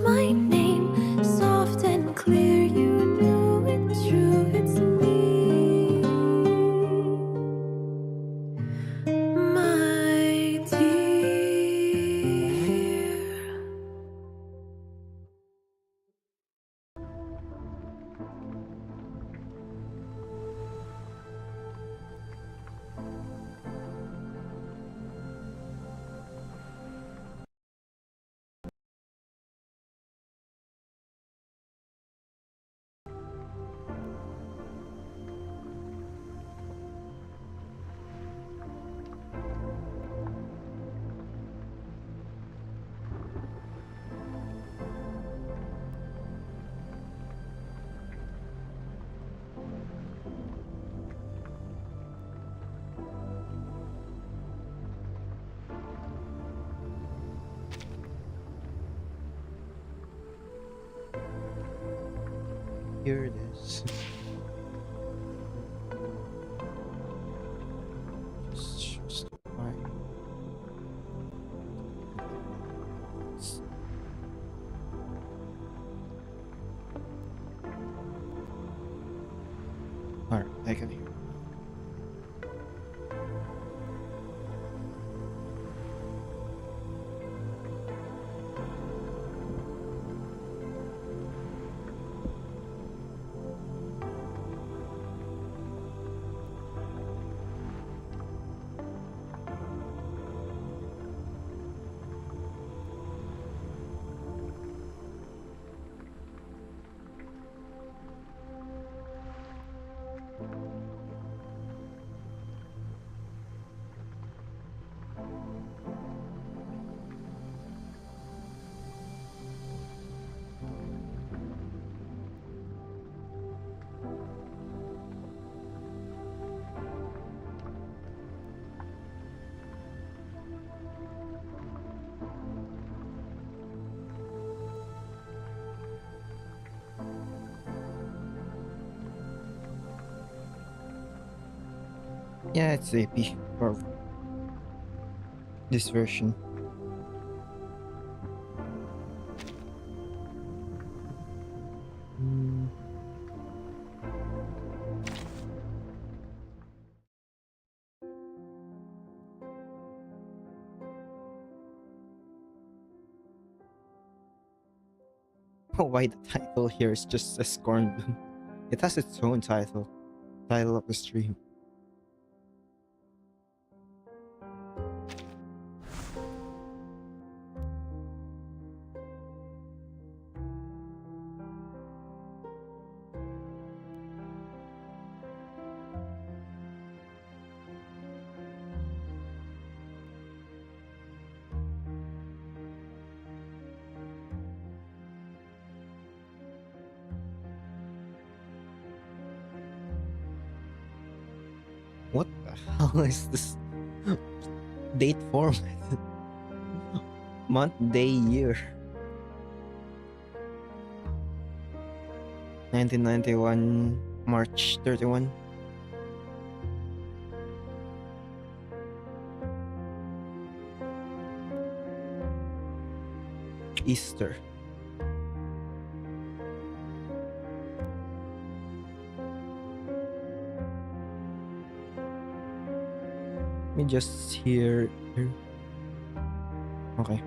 my name, soft and clear, you knew it's true, it's me, my dear. Here it is. Just why. Alright, I can hear. Yeah, it's AP for this version. Mm. Why the title here is just a Bkornblume? It has its own title. Title of the stream. What the hell is this date format? Month, day, year. 1991, March 31. Easter. Let me just hear. Okay.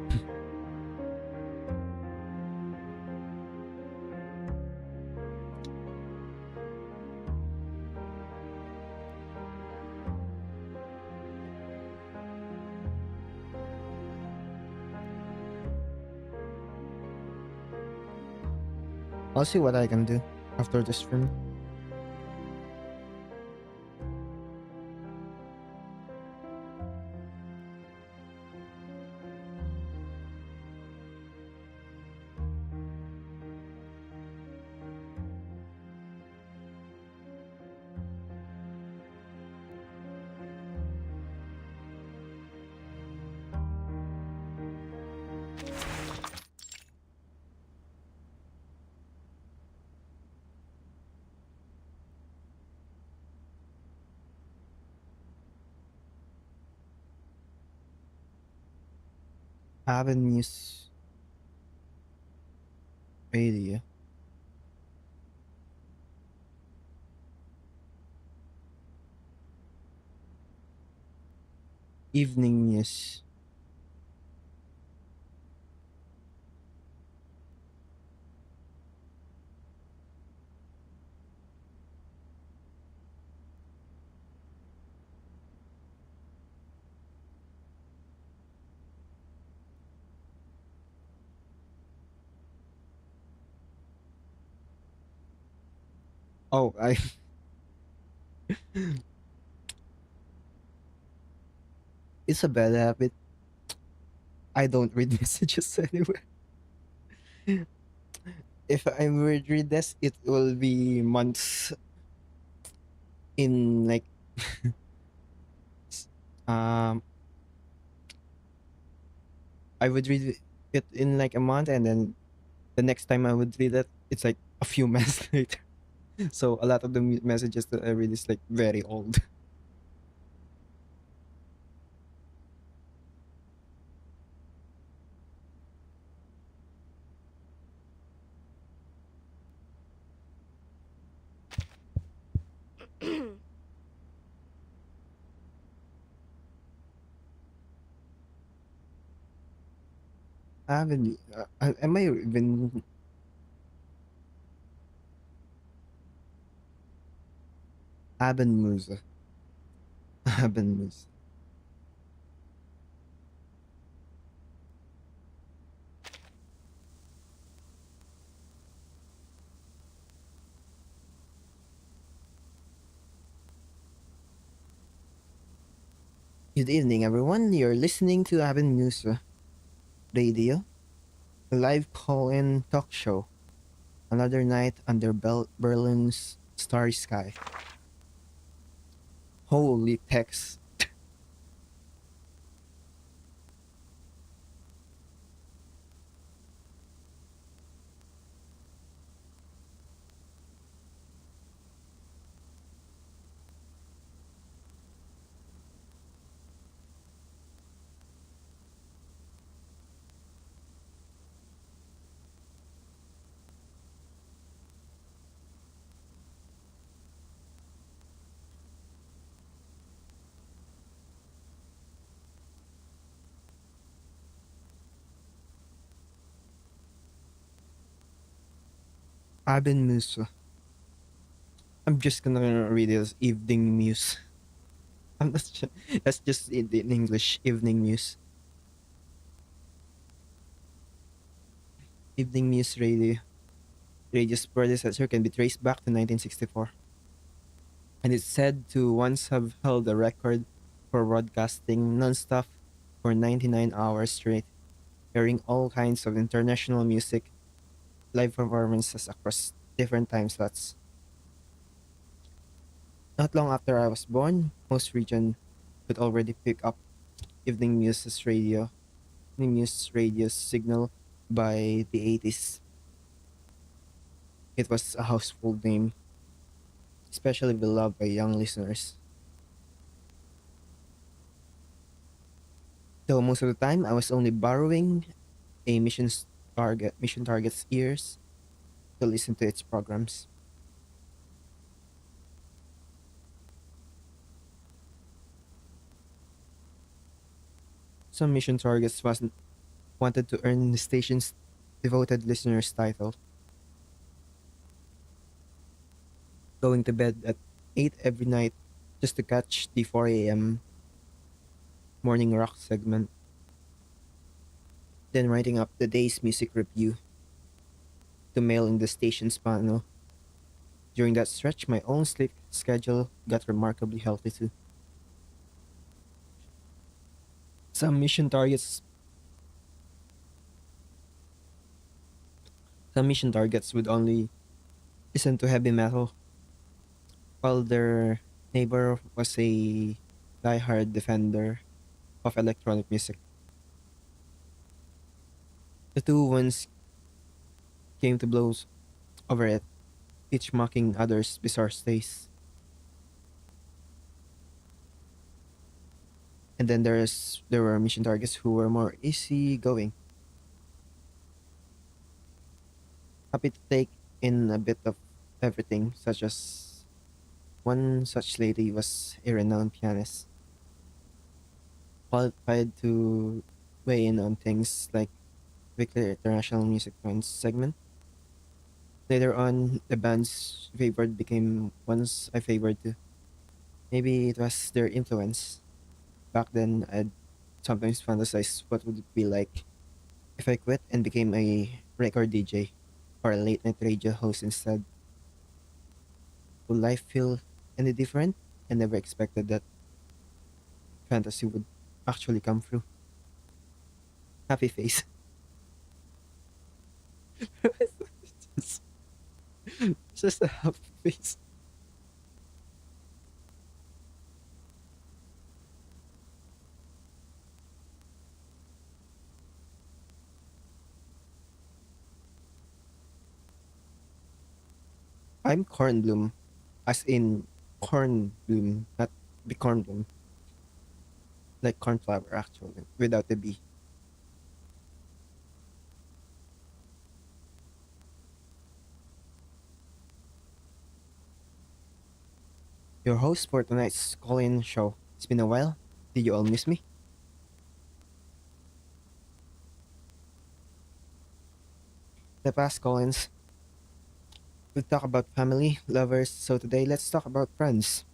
I'll see what I can do after this stream. Avenues. Radio. Evening news. Oh, I it's a bad habit. I don't read messages anywhere. If I would read this, it will be months in like s- um I would read it in like a month, and then the next time I would read it, it's like a few months later. So a lot of the messages that I read is like very old. I haven't. Am I even Abenmusa? Abenmusa. Good evening, everyone. You're listening to Abenmusa Radio, a live call-in talk show. Another night under Berlin's starry sky. Holy text. Abenmusa. I'm just gonna read it as evening news. I'm not sure. That's just in English. Evening news. Evening news radio. Radio's predecessor can be traced back to 1964, and it's said to once have held the record for broadcasting non-stop for 99 hours straight, airing all kinds of international music, live performances across different time slots. Not long after I was born, most region could already pick up evening news radio signal by the 80s. It was a household name, especially beloved by young listeners. Though most of the time I was only borrowing a mission target's ears to listen to its programs. Some mission targets wasn't wanted to earn the station's devoted listeners title, going to bed at 8 every night just to catch the 4 a.m. morning rock segment, then writing up the day's music review to mail in the station's panel. During that stretch, my own sleep schedule got remarkably healthy too. Some mission targets some mission targets would only listen to heavy metal, while their neighbor was a diehard defender of electronic music. The two once came to blows over it, each mocking others' bizarre tastes. And then there were mission targets who were more easygoing. Happy to take in a bit of everything, such as one such lady was a renowned pianist, qualified to weigh in on things like weekly international music trends segment. Later on, the band's favorite became ones I favored too. Maybe it was their influence. Back then, I'd sometimes fantasize what would it be like if I quit and became a record DJ or a late night radio host instead. Would life feel any different? I never expected that fantasy would actually come true. Happy face. It's just a happy face. I'm Cornbloom, as in corn bloom, not Bkornblume, like cornflower actually, without the B. Your host for tonight's call-in show. It's been a while. Did you all miss me? The past call-ins, we talk about family, lovers, so today let's talk about friends.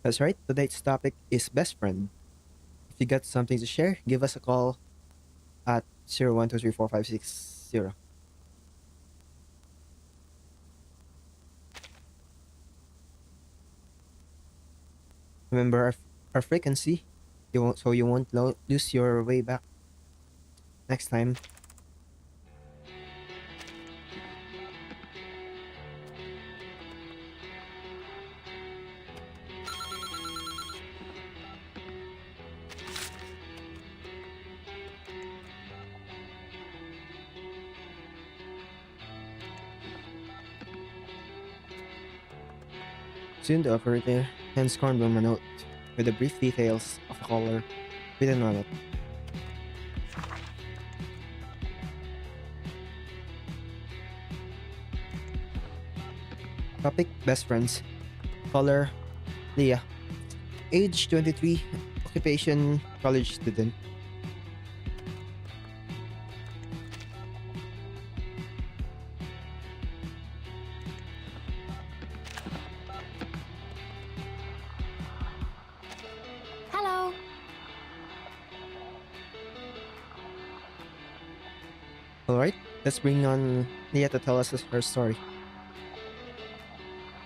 That's right, today's topic is best friend. If you got something to share, give us a call at 01234560. Remember our frequency, you won't lose your way back next time. Soon the operator hands Cornbloom a note with the brief details of the caller written on it. Topic: best friends. Caller: Leah. Age 23. Occupation: college student. Hello. Alright, let's bring on Leah to tell us her story.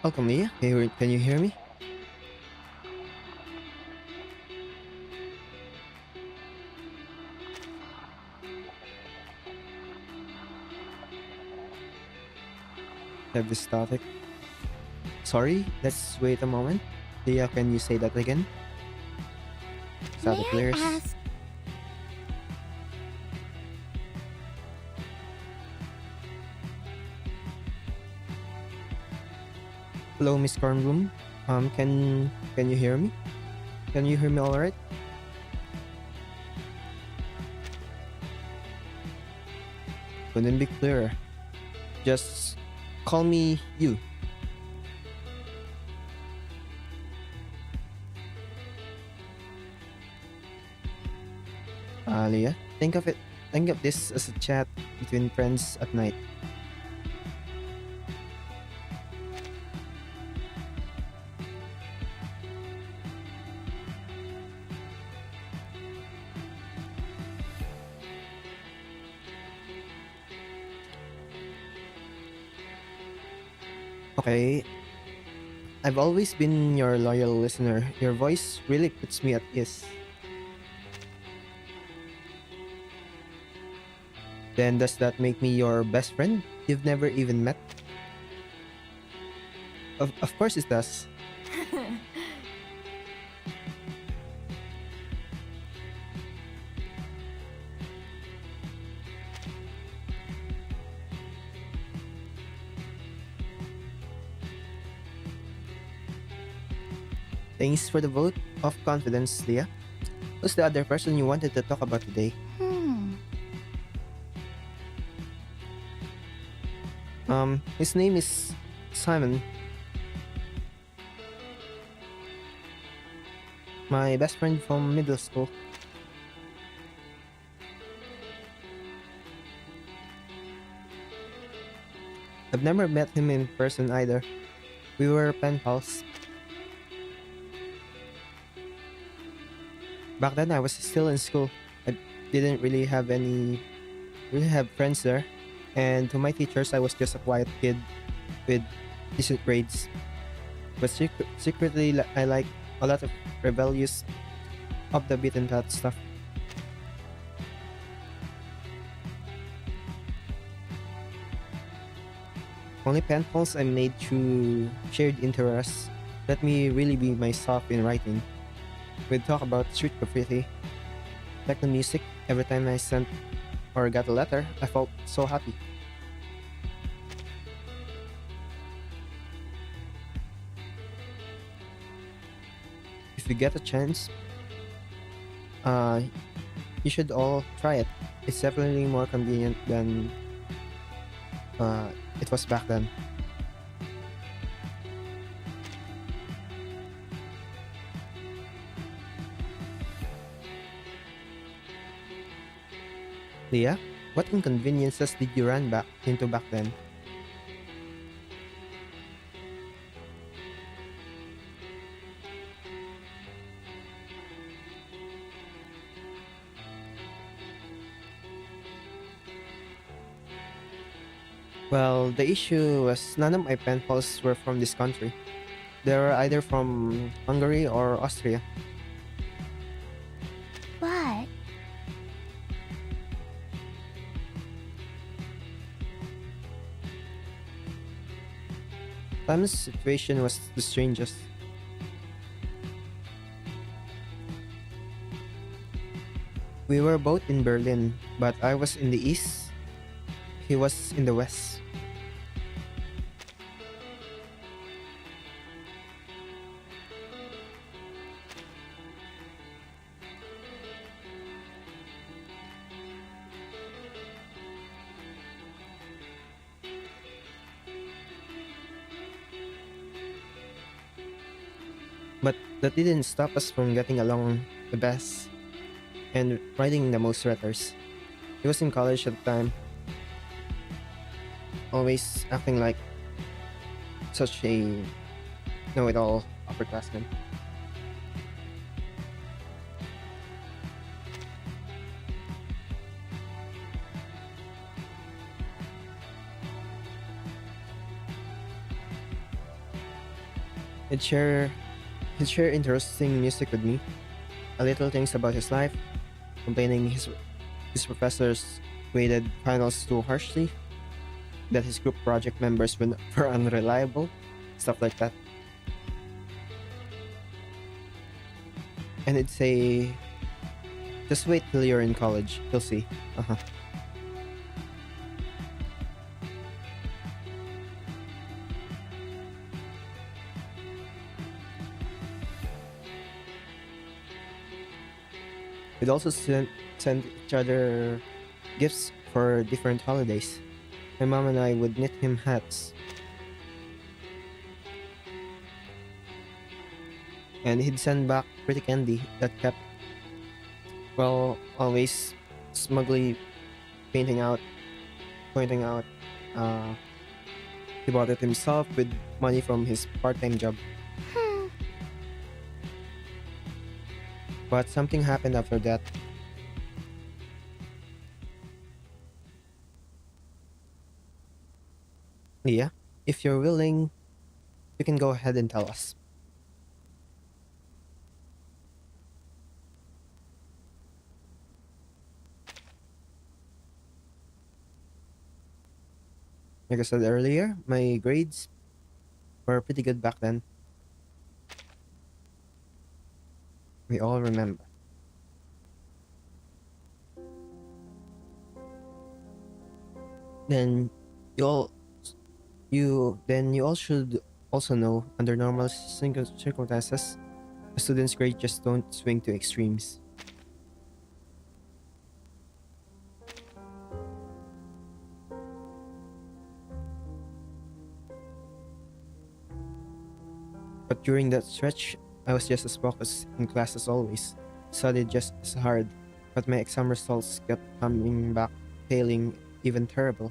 Welcome, Leah. Can you hear me? Have this static. Sorry, let's wait a moment. Leah, can you say that again? May Static I clears. ask? Hello, Miss Cornbloom. Can you hear me? Can you hear me all right? Couldn't be clearer. Just call me you. Leah, think of it. Think of this as a chat between friends at night. Okay, I've always been your loyal listener. Your voice really puts me at ease. Then does that make me your best friend? you've never even met? Of course it does. Thanks for the vote of confidence, Leah. Who's the other person you wanted to talk about today? Hmm. His name is Simon, my best friend from middle school. I've never met him in person either. We were pen pals. Back then I was still in school. I didn't really have friends there. And to my teachers I was just a quiet kid with decent grades. But secretly I like a lot of rebellious off the beaten path stuff. Only pen pals I made through shared interests. Let me really be myself in writing. We'd talk about street graffiti, techno music. Every time I sent or got a letter, I felt so happy. If you get a chance, uh, you should all try it. It's definitely more convenient than uh, it was back then. Leah, what inconveniences did you run back into back then? Well, the issue was none of my pen pals were from this country. They were either from Hungary or Austria. What? Simon's situation was the strangest. We were both in Berlin, but I was in the east, he was in the west. But that didn't stop us from getting along the best and writing the most letters. He was in college at the time, always acting like such a know-it-all upperclassman. He'd share, he'd share interesting music with me, a little things about his life, complaining his professors graded finals too harshly, that his group project members were unreliable, stuff like that. And he'd say, just wait till you're in college, you'll see. Uh-huh. We'd also send each other gifts for different holidays. My mom and I would knit him hats, and he'd send back pretty candy that kept, well, always smugly painting out, pointing out, uh, he bought it himself with money from his part-time job. Hmm. But something happened after that. Leah, if you're willing, you can go ahead and tell us. Like I said earlier, my grades were pretty good back then. We all remember. Then you all you all should also know under normal circumstances, a student's grade just don't swing to extremes. But during that stretch, I was just as focused in class as always, studied just as hard, but my exam results kept coming back failing even terrible.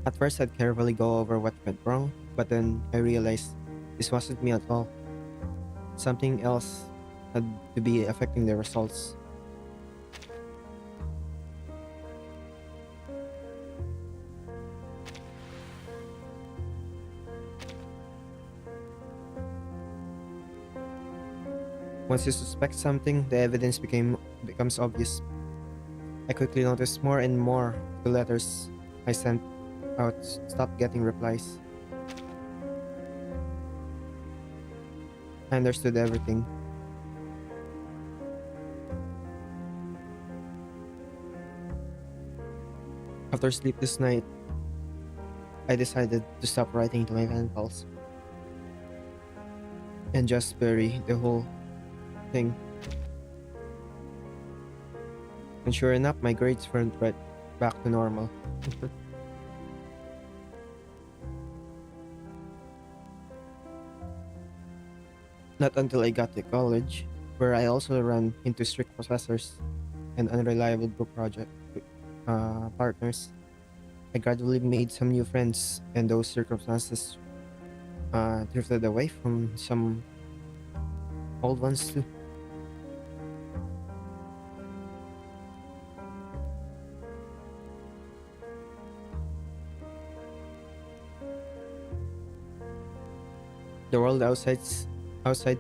At first, I'd carefully go over what went wrong, but then I realized this wasn't me at all. Something else had to be affecting the results. Once you suspect something, the evidence becomes obvious. I quickly noticed more and more the letters I sent out stopped getting replies. I understood everything. After sleepless night, I decided to stop writing to my pen pals and just bury the whole thing. And sure enough, my grades weren't right back to normal. Not until I got to college, where I also ran into strict professors and unreliable group project partners. I gradually made some new friends, and those circumstances drifted away from some old ones too. The world outside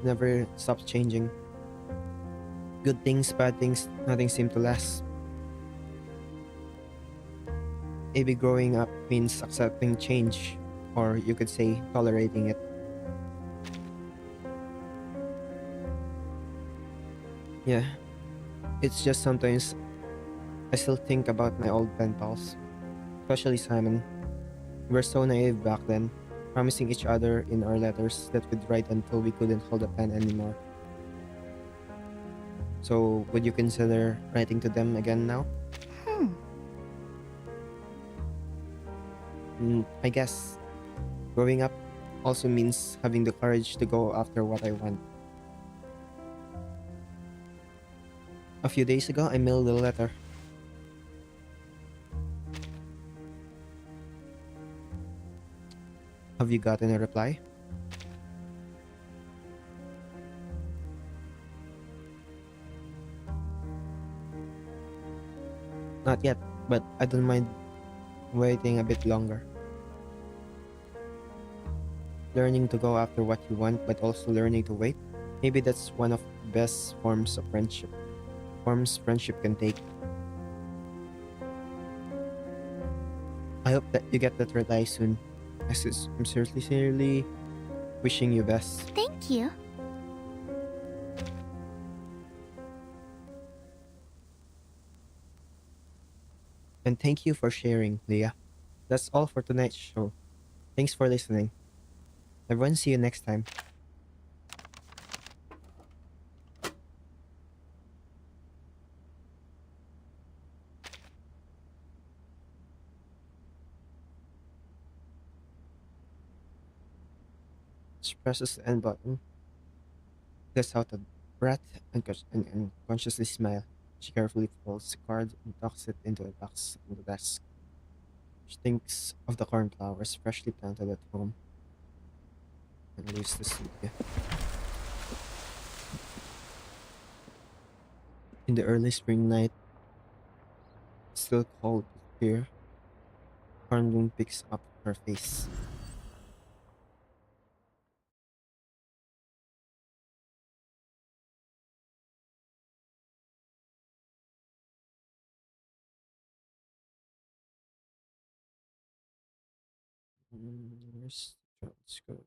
never stops changing. Good things, bad things, nothing seemed to last. Maybe growing up means accepting change, or you could say tolerating it. Yeah, it's just sometimes I still think about my old pen pals, especially Simon. We were so naive back then, promising each other in our letters that we'd write until we couldn't hold a pen anymore. So, would you consider writing to them again now? Hmm. I guess growing up also means having the courage to go after what I want. A few days ago, I mailed a letter. Have you gotten a reply? Not yet, but I don't mind waiting a bit longer. Learning to go after what you want, but also learning to wait. Maybe that's one of the best forms of friendship. Forms friendship can take. I hope that you get that reply soon. I'm seriously wishing you best. Thank you. And thank you for sharing, Leah. That's all for tonight's show. Thanks for listening. Everyone, see you next time. She presses the end button, lets out a breath, and consciously smile. She carefully folds the card and tucks it into a box on the desk. She thinks of the cornflowers freshly planted at home and leaves the studio. In the early spring night, still cold here, Bkornblume picks up her face. Let's go.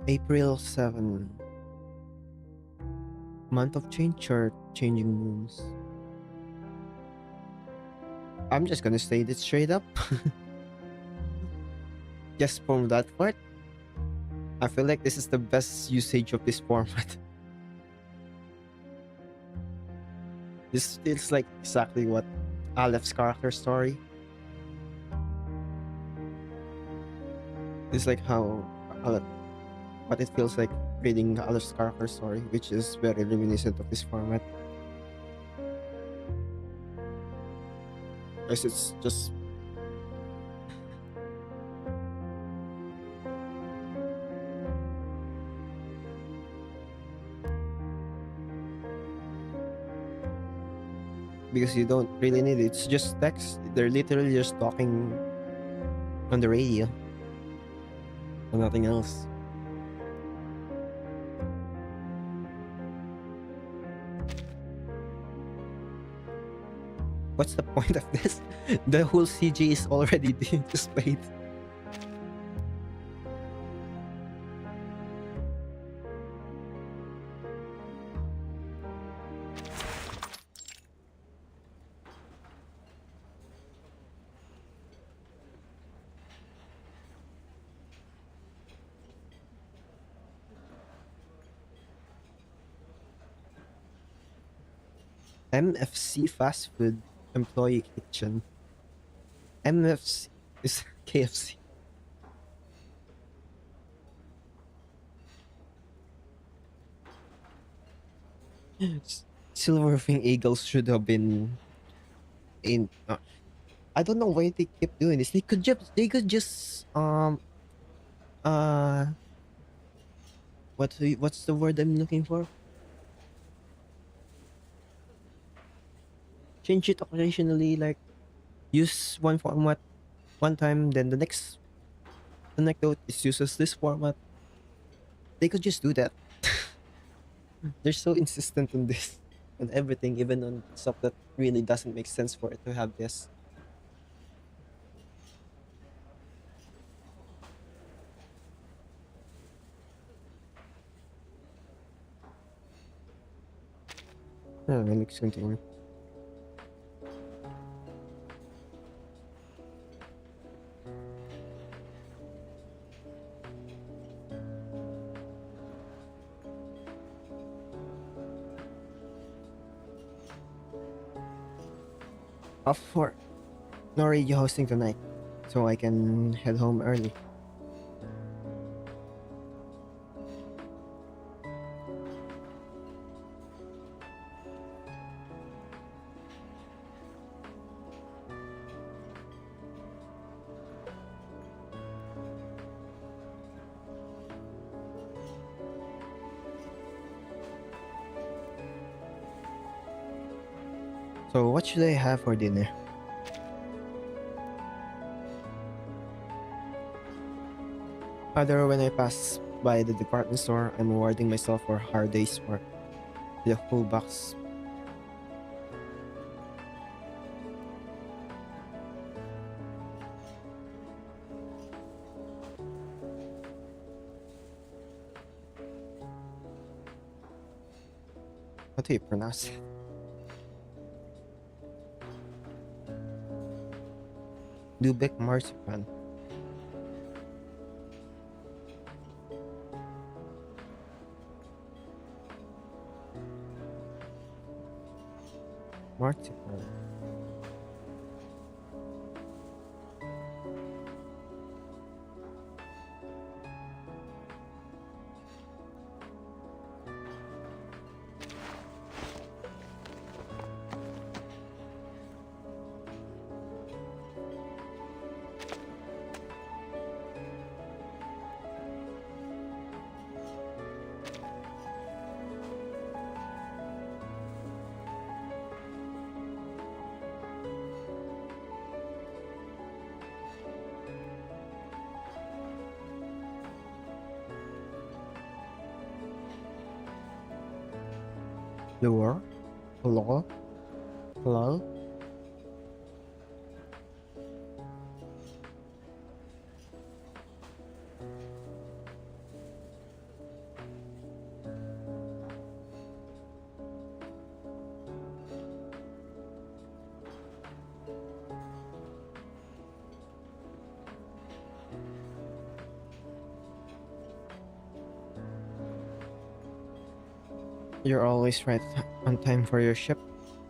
April 7, month of change or changing moons. I'm just gonna say this straight up. Just from that part, I feel like this is the best usage of this format. This feels like exactly what Aleph's character story. It's like how Aleph, what it feels like reading Aleph's character story, which is very reminiscent of this format. Because it's just because you don't really need it. It's just text. They're literally just talking on the radio and nothing else. What's the point of this? The whole CG is already displayed. MFC fast food employee kitchen. MFC is KFC. Silverwing Eagles should have been in. I don't know why they keep doing this. They could just uh what's the word I'm looking for? Change it occasionally, like use one format one time, then the next anecdote is uses this format. They could just do that. They're so insistent on this on everything, even on stuff that really doesn't make sense for it to have this. Let's continue. Off for no radio hosting tonight, so I can head home early. So what should I have for dinner? Other when I pass by the department store, I'm rewarding myself for a hard day's work. The whole box. How do you pronounce it? Lübeck marzipan. Marzipan. Lure? Hello? Hello? You're always right on time for your ship.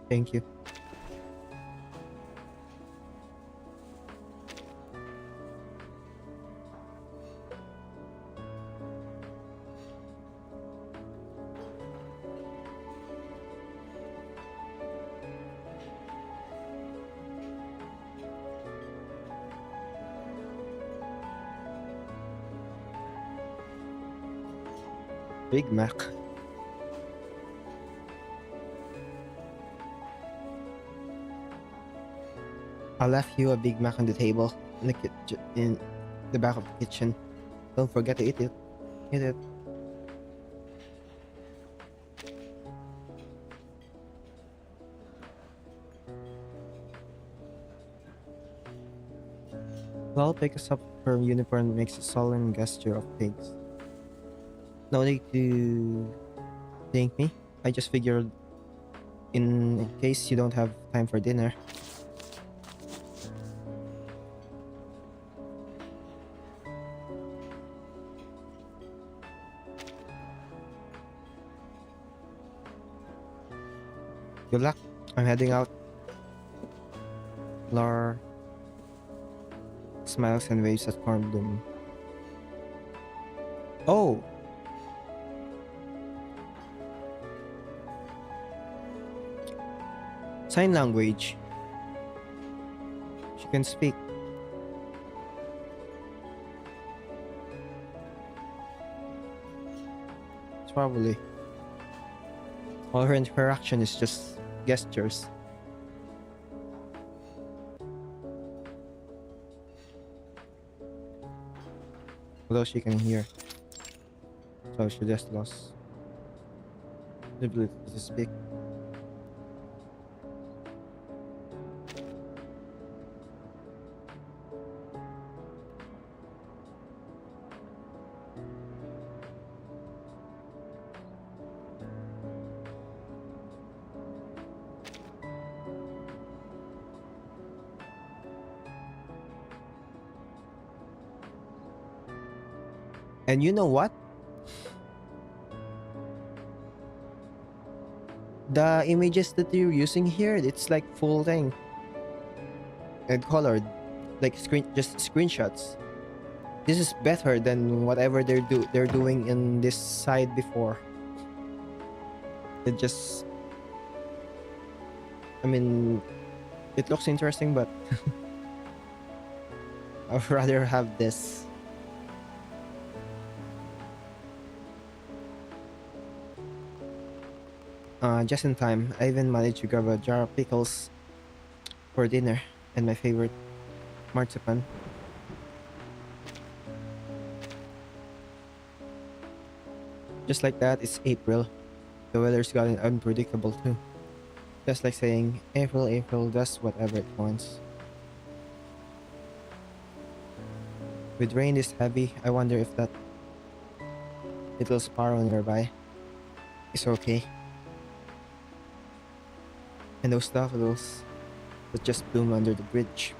Thank you. Big Mac. I left you a Big Mac on the table in the back of the kitchen. Don't forget to eat it. Eat it. Lal picks up her uniform and makes a solemn gesture of thanks. No need to thank me. I just figured in case you don't have time for dinner. Good luck. I'm heading out. Lar smiles and waves at Bkornblume. Oh! Sign language. She can speak. It's probably. All her interaction is just gestures. Although she can hear. So she just lost the ability to speak. And you know what? The images that you're using here, it's like full thing and colored, like just screenshots. This is better than whatever they're doing in this side before. It just, I mean, it looks interesting, but I'd rather have this. Just in time. I even managed to grab a jar of pickles for dinner and my favorite marzipan. Just like that, it's April. The weather's gotten unpredictable too. Just like saying, April does whatever it wants. With rain this heavy, I wonder if that little sparrow nearby is okay. And those daffodils that just bloom under the bridge.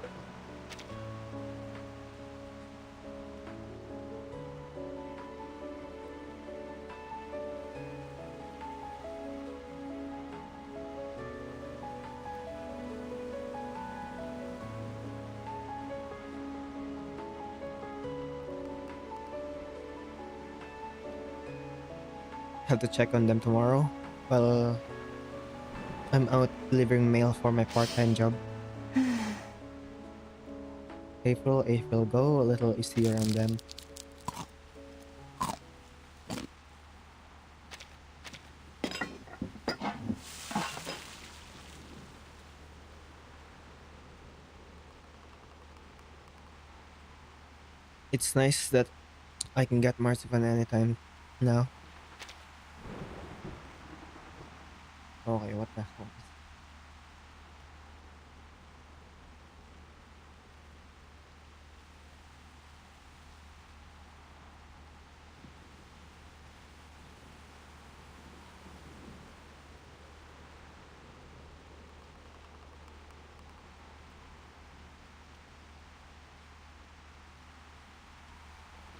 Have to check on them tomorrow. Well, I'm out delivering mail for my part-time job. April, go a little easier on them. It's nice that I can get marzipan anytime now. Okay, what the hell?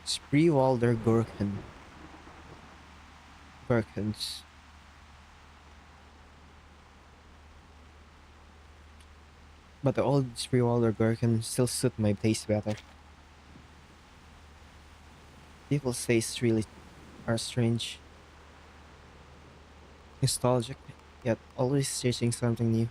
Spreewalder Gherkins. But the old Spreewalder Gherkin still suit my taste better. People say it's really are strange, nostalgic, yet always chasing something new.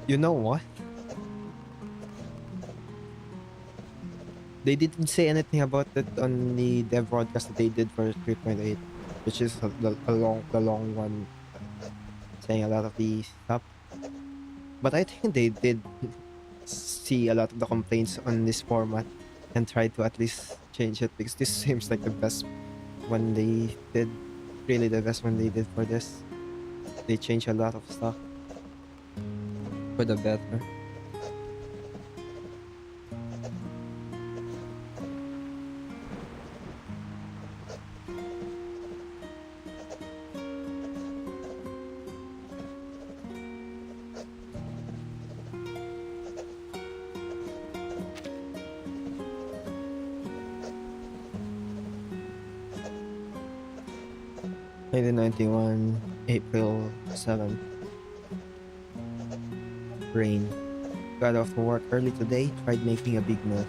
You know what? They didn't say anything about it on the dev broadcast that they did for 3.8, which is the long one, saying a lot of the stuff. But I think they did see a lot of the complaints on this format and try to at least change it, because this seems like the best one they did. Really, the best one they did for this. They changed a lot of stuff for the better. 1991, April 7th. Rain. Got off to work early today, tried making a big meal.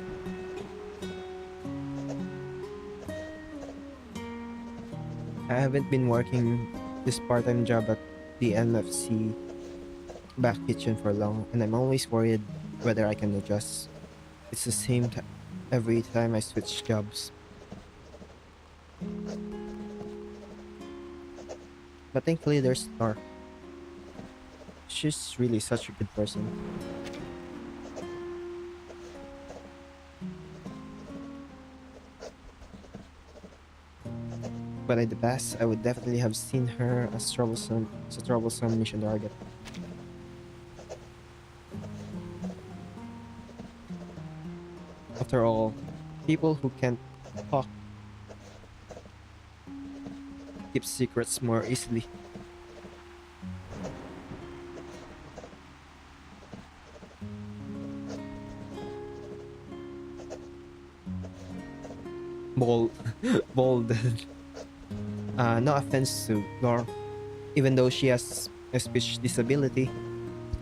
I haven't been working this part-time job at the NFC back kitchen for long, and I'm always worried whether I can adjust. It's the same every time I switch jobs. But thankfully there's Star. She's really such a good person. But at the past, I would definitely have seen her as a troublesome mission target. After all, people who can't talk keep secrets more easily. Bold, bold. No offense to Laura, even though she has a speech disability,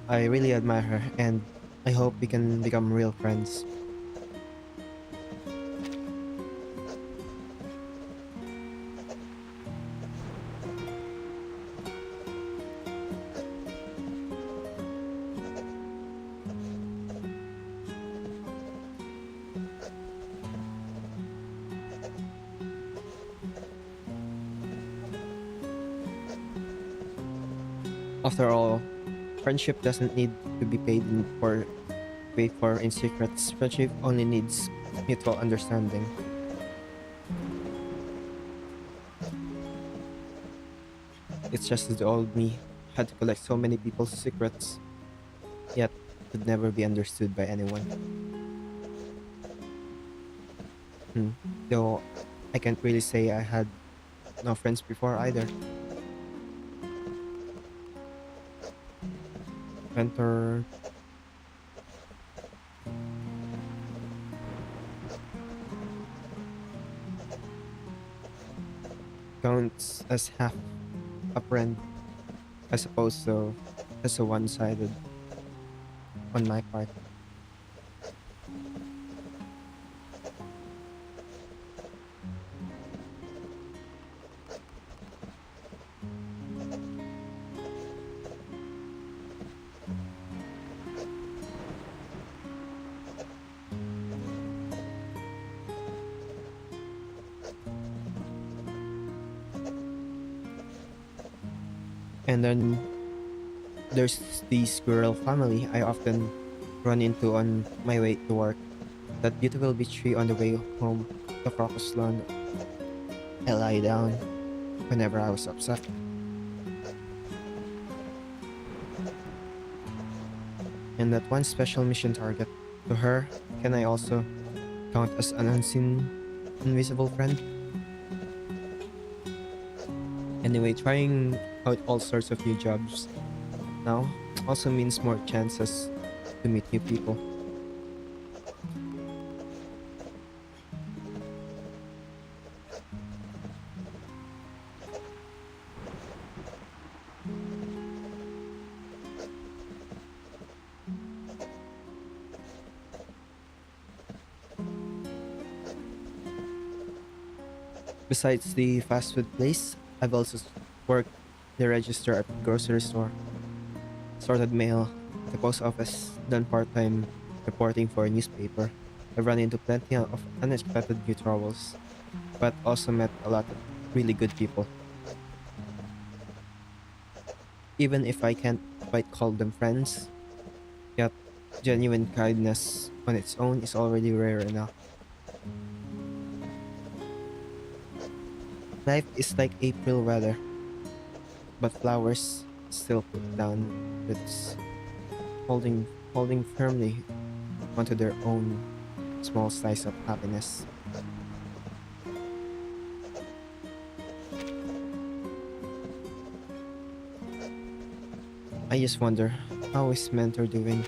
I really admire her, and I hope we can become real friends. After all, friendship doesn't need to be paid for in secrets. Friendship only needs mutual understanding. It's just that the old me had to collect so many people's secrets, yet could never be understood by anyone. Hmm. Though I can't really say I had no friends before either. Mentor counts as half a friend, I suppose, so that's a one-sided on my part. And then there's the squirrel family I often run into on my way to work. That beautiful beech tree on the way home, the crocus lawn. I lie down whenever I was upset. And that one special mission target. To her, can I also count as an unseen, invisible friend? Anyway, trying out all sorts of new jobs now also means more chances to meet new people. Besides the fast food place, I've also worked the register at the grocery store, sorted mail at the post office, done part-time reporting for a newspaper. I've run into plenty of unexpected new troubles, but also met a lot of really good people. Even if I can't quite call them friends, yet genuine kindness on its own is already rare enough. Life is like April weather, but flowers still put down roots, holding firmly onto their own small slice of happiness. I just wonder, how is Mentor doing?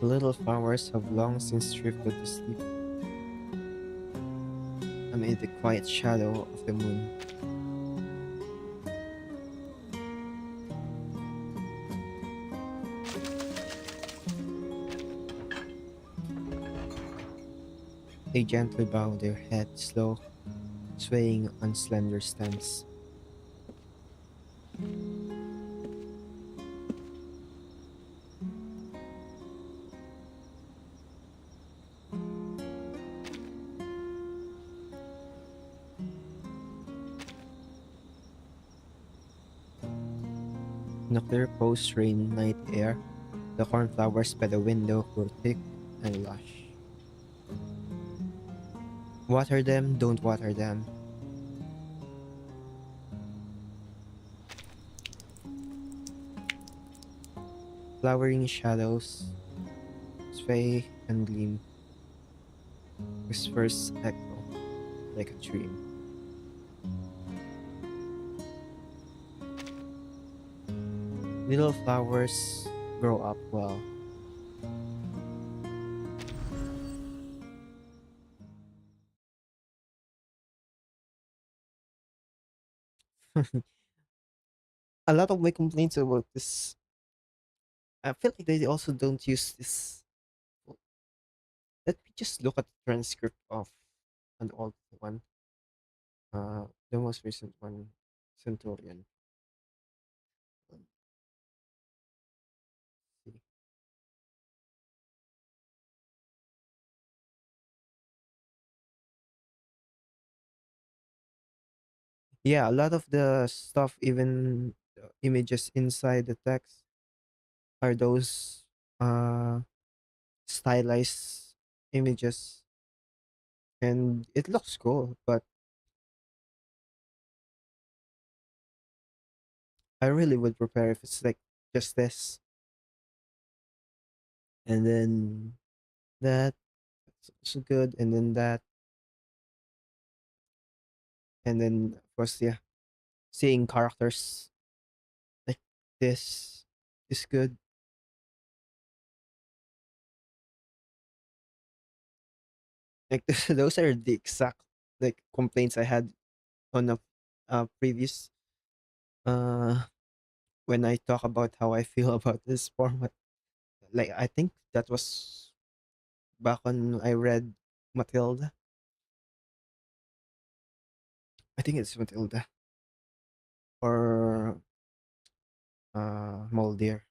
The little flowers have long since drifted to sleep amid the quiet shadow of the moon. They gently bow their head, slow, swaying on slender stems. In a clear post-rain night air, the cornflowers by the window grow thick and lush. Water them, don't water them. Flowering shadows sway and gleam, whispers echo like a dream. Little flowers grow up well. A lot of my complaints about this, I feel like they also don't use this. Let me just look at the transcript of an old one. The most recent one, Centurion. Let's see. Yeah, a lot of the stuff, even the images inside the text, are those uh stylized images, and it looks cool. But I really would prepare if it's like just this, and then that. That's also good, and then that, and then of course, yeah, seeing characters like this is good. Like those are the exact like complaints I had on a previous uh when I talk about how I feel about this format. Like I think that was back when I read Matilda. I think it's Matilda or Moldier.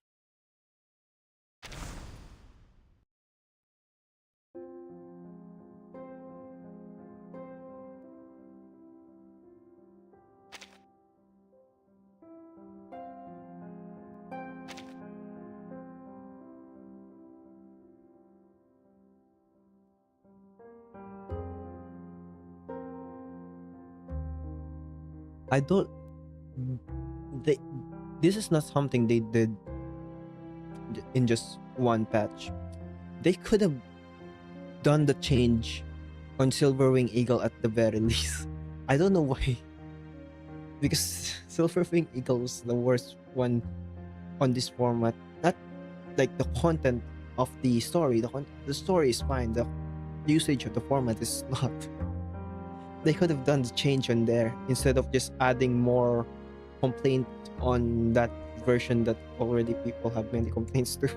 I don't. They. This is not something they did in just one patch. They could have done the change on Silverwing Eagle at the very least. I don't know why, because Silverwing Eagle was the worst one on this format. Not like the content of the story. The story is fine. The usage of the format is not. They could have done the change on there instead of just adding more complaint on that version that already people have many complaints to.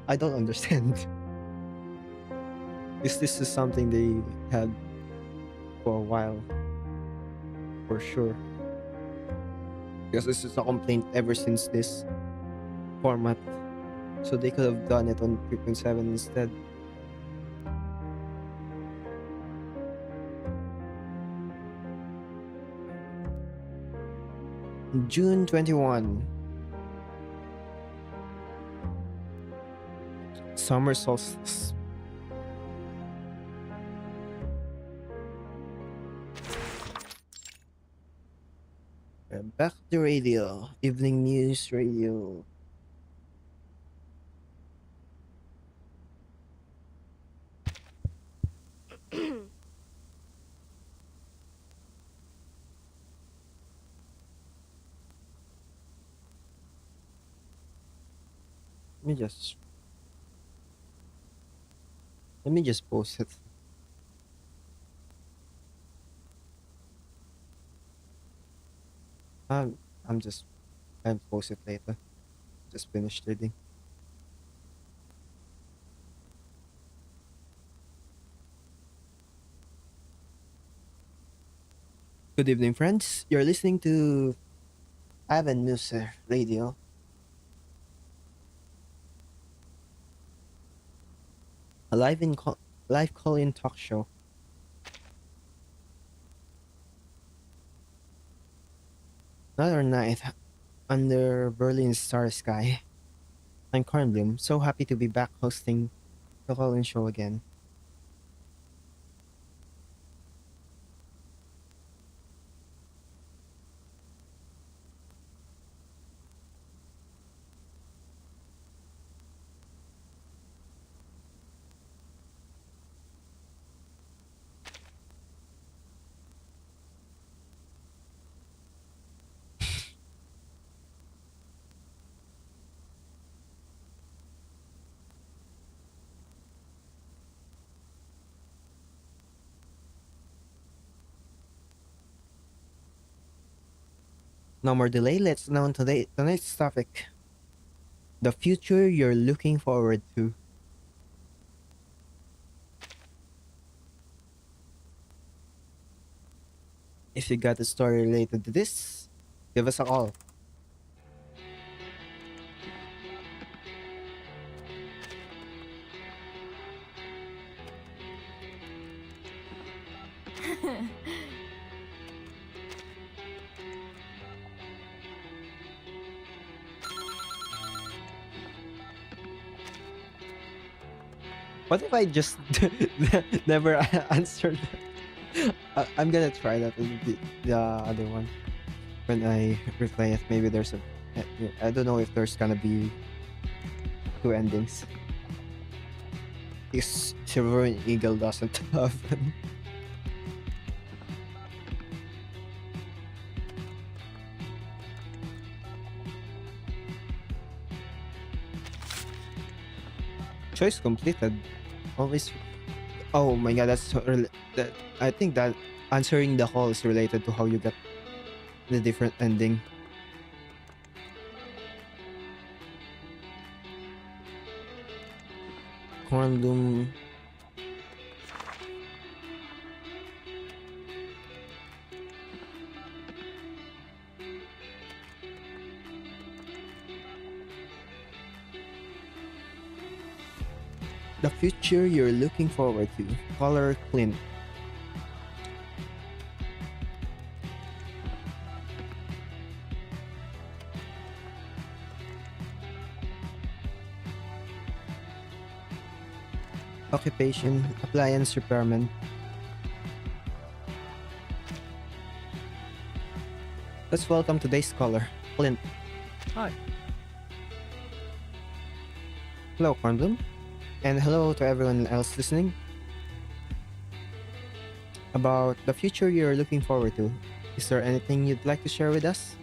I don't understand. This is something they had for a while, for sure. Because this is a complaint ever since this format. So they could have done it on 3.7 instead. June 21. Summer solstice. Back to radio. Evening news radio. Let me just let me just post it. Um, I'm just I'll post it later. Just finished reading. Good evening, friends. You're listening to Ivan News Radio, a live call-in talk show. Another night under Berlin's star sky. I'm Bkornblume, so happy to be back hosting the call-in show again. No more delay, let's know tonight's topic. The future you're looking forward to. If you got a story related to this, give us a call. What if I just never answered? I'm gonna try that with the other one when I replay it. Maybe there's a. I don't know if there's gonna be two endings. Because Silver and Eagle doesn't have them. Choice completed. Always. Oh my god, that. I think that answering the call is related to how you get the different ending. Bkornblume. The future you're looking forward to. Color Clint. Occupation, appliance repairman. Let's welcome today's caller, Clint. Hi. Hello, Cornbloom. And hello to everyone else listening. About the future you're looking forward to, is there anything you'd like to share with us?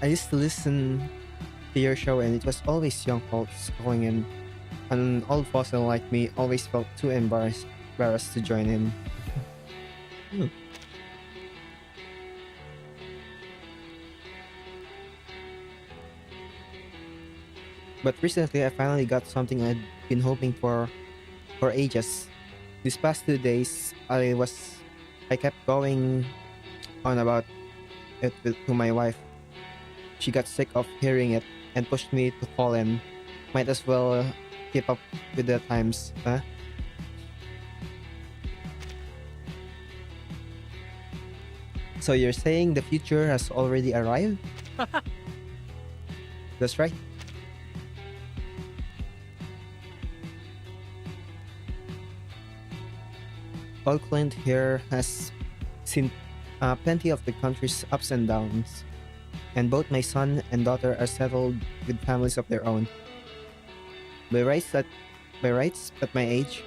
I used to listen to your show and it was always young folks calling in. An old fossil like me always felt too embarrassed to join in. Hmm. But recently I finally got something I'd been hoping for ages. These past 2 days I kept going on about to my wife. She got sick of hearing it and pushed me to call in. Might as well keep up with the times, huh? So you're saying the future has already arrived? That's right. Auckland here has seen plenty of the country's ups and downs, and both my son and daughter are settled with families of their own. By rights at by rights at my age,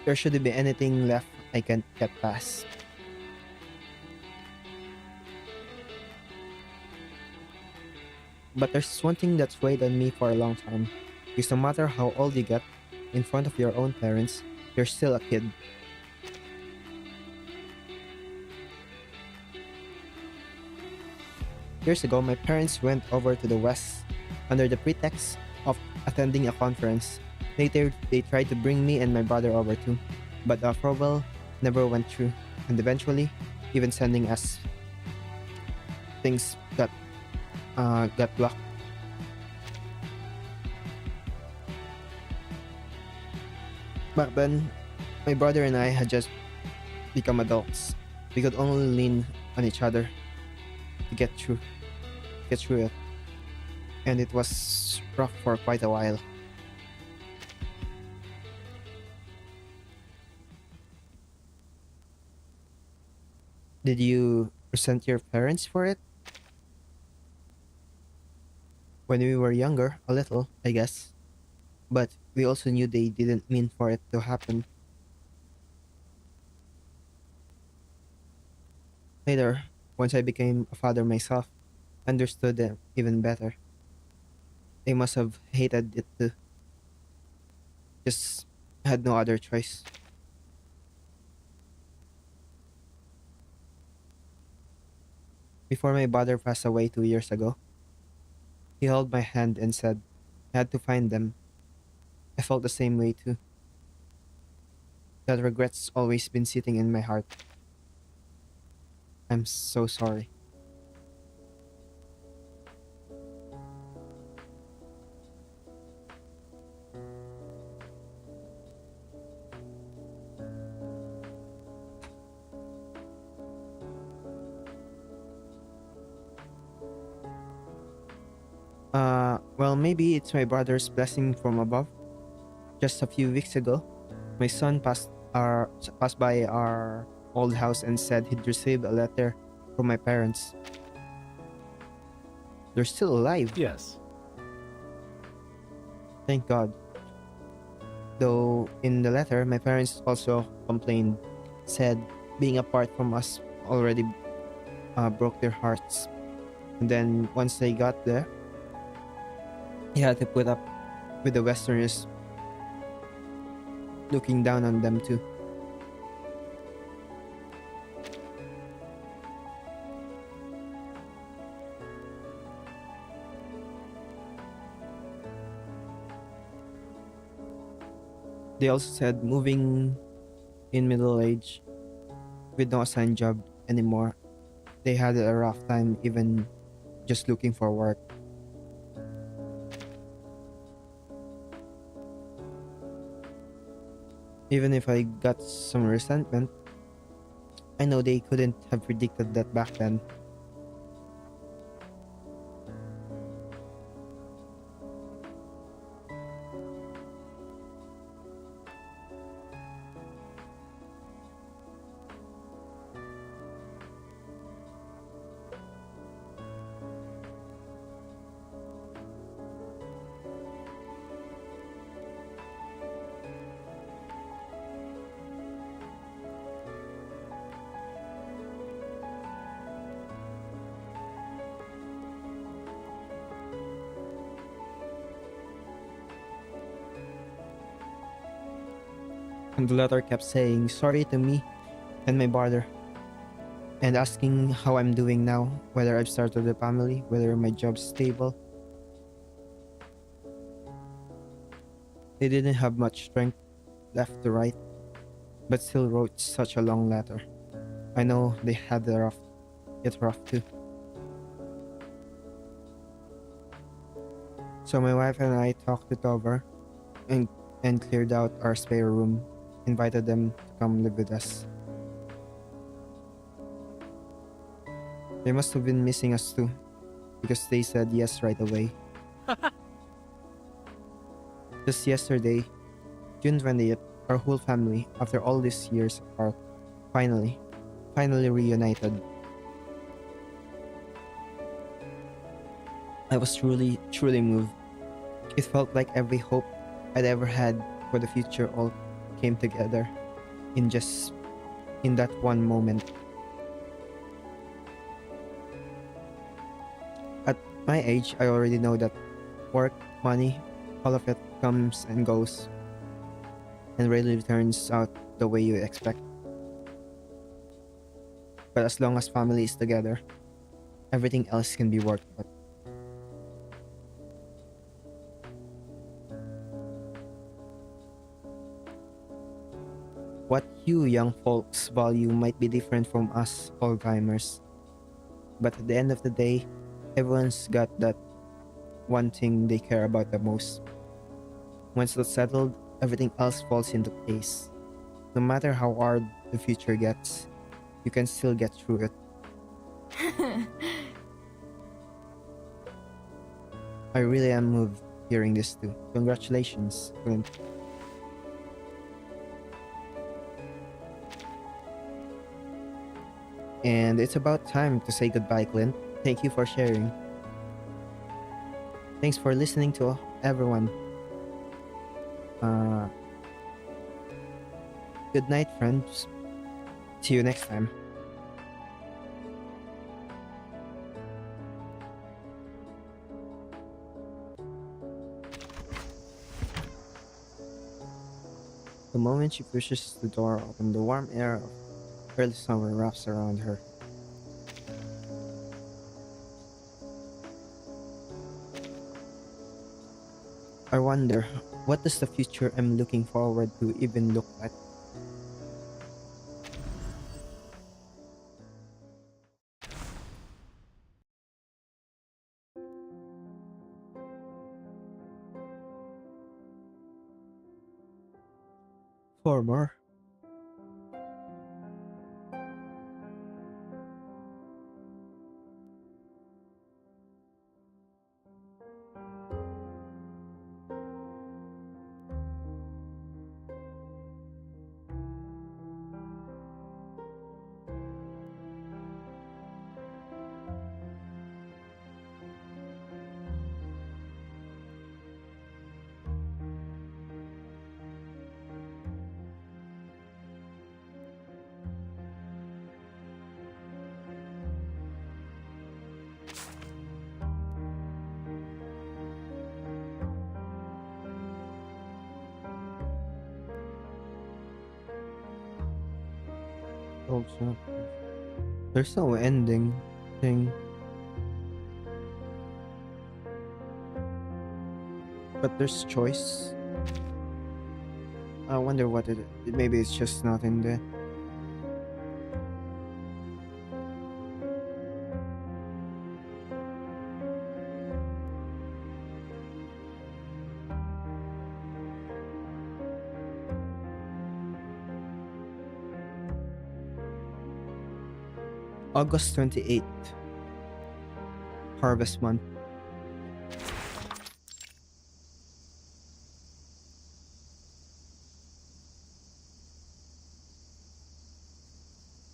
there shouldn't be anything left I can't get past. But there's one thing that's weighed on me for a long time. Because no matter how old you get, in front of your own parents, you're still a kid. Years ago, my parents went over to the West under the pretext of attending a conference. Later, they tried to bring me and my brother over too, but the farewell never went through, and eventually, even sending us things got blocked. Back then, my brother and I had just become adults. We could only lean on each other to get through it, and it was rough for quite a while. Did you resent your parents for it? When we were younger, a little, I guess. But we also knew they didn't mean for it to happen. Later, once I became a father myself, I understood them even better. They must have hated it too. Just had no other choice. Before my brother passed away 2 years ago, he held my hand and said, I had to find them. I felt the same way too. That regret's always been sitting in my heart. I'm so sorry. Well, maybe it's my brother's blessing from above. Just a few weeks ago, my son passed by our old house and said he'd received a letter from my parents. They're still alive, Yes. thank God. Though in the letter, my parents also complained, said being apart from us already broke their hearts. And then once they got there, he had to put up with the Westerners looking down on them too. They also said moving in middle age with no assigned job anymore, they had a rough time even just looking for work. Even if I got some resentment, I know they couldn't have predicted that back then. And the letter kept saying sorry to me and my brother, and asking how I'm doing now, whether I've started a family, whether my job's stable. They didn't have much strength left to write, but still wrote such a long letter. I know they had it rough too. So my wife and I talked it over and, and cleared out our spare room, invited them to come live with us. They must have been missing us too, because they said yes right away. Just yesterday, June 20th, our whole family, after all these years apart, finally reunited. I was truly moved. It felt like every hope I'd ever had for the future all came together in just in that one moment. At my age, I already know that work, money, all of it comes and goes and rarely turns out the way you expect. But as long as family is together, everything else can be worked out. What you young folks value might be different from us old timers, but at the end of the day, everyone's got that one thing they care about the most. Once that's settled, everything else falls into place. No matter how hard the future gets, you can still get through it. I really am moved hearing this too. Congratulations, Clint. And it's about time to say goodbye, Clint. Thank you for sharing. Thanks for listening to everyone. Uh, Good night, friends. See you next time. The moment she pushes the door open, the warm air of early summer wraps around her. I wonder, what does the future I'm looking forward to even look like? For more. Also, there's no ending thing, but there's choice. I wonder what it. Maybe it's just not in there. August 28th, Harvest Month.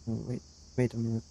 Oh, wait a minute.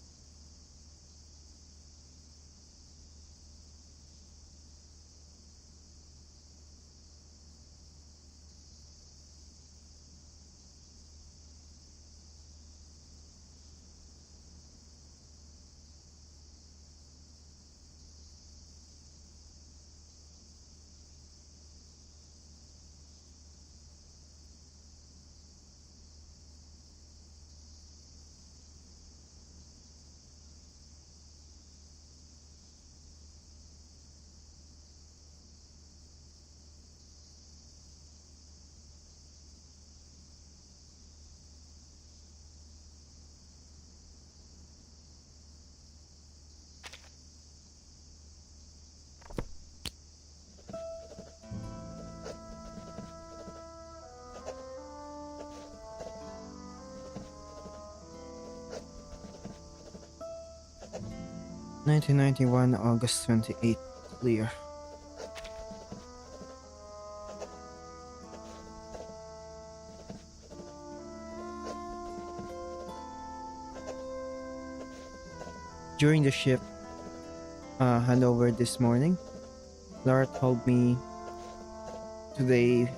1991, August 28th. Clear. During the shift handover this morning, Laura told me today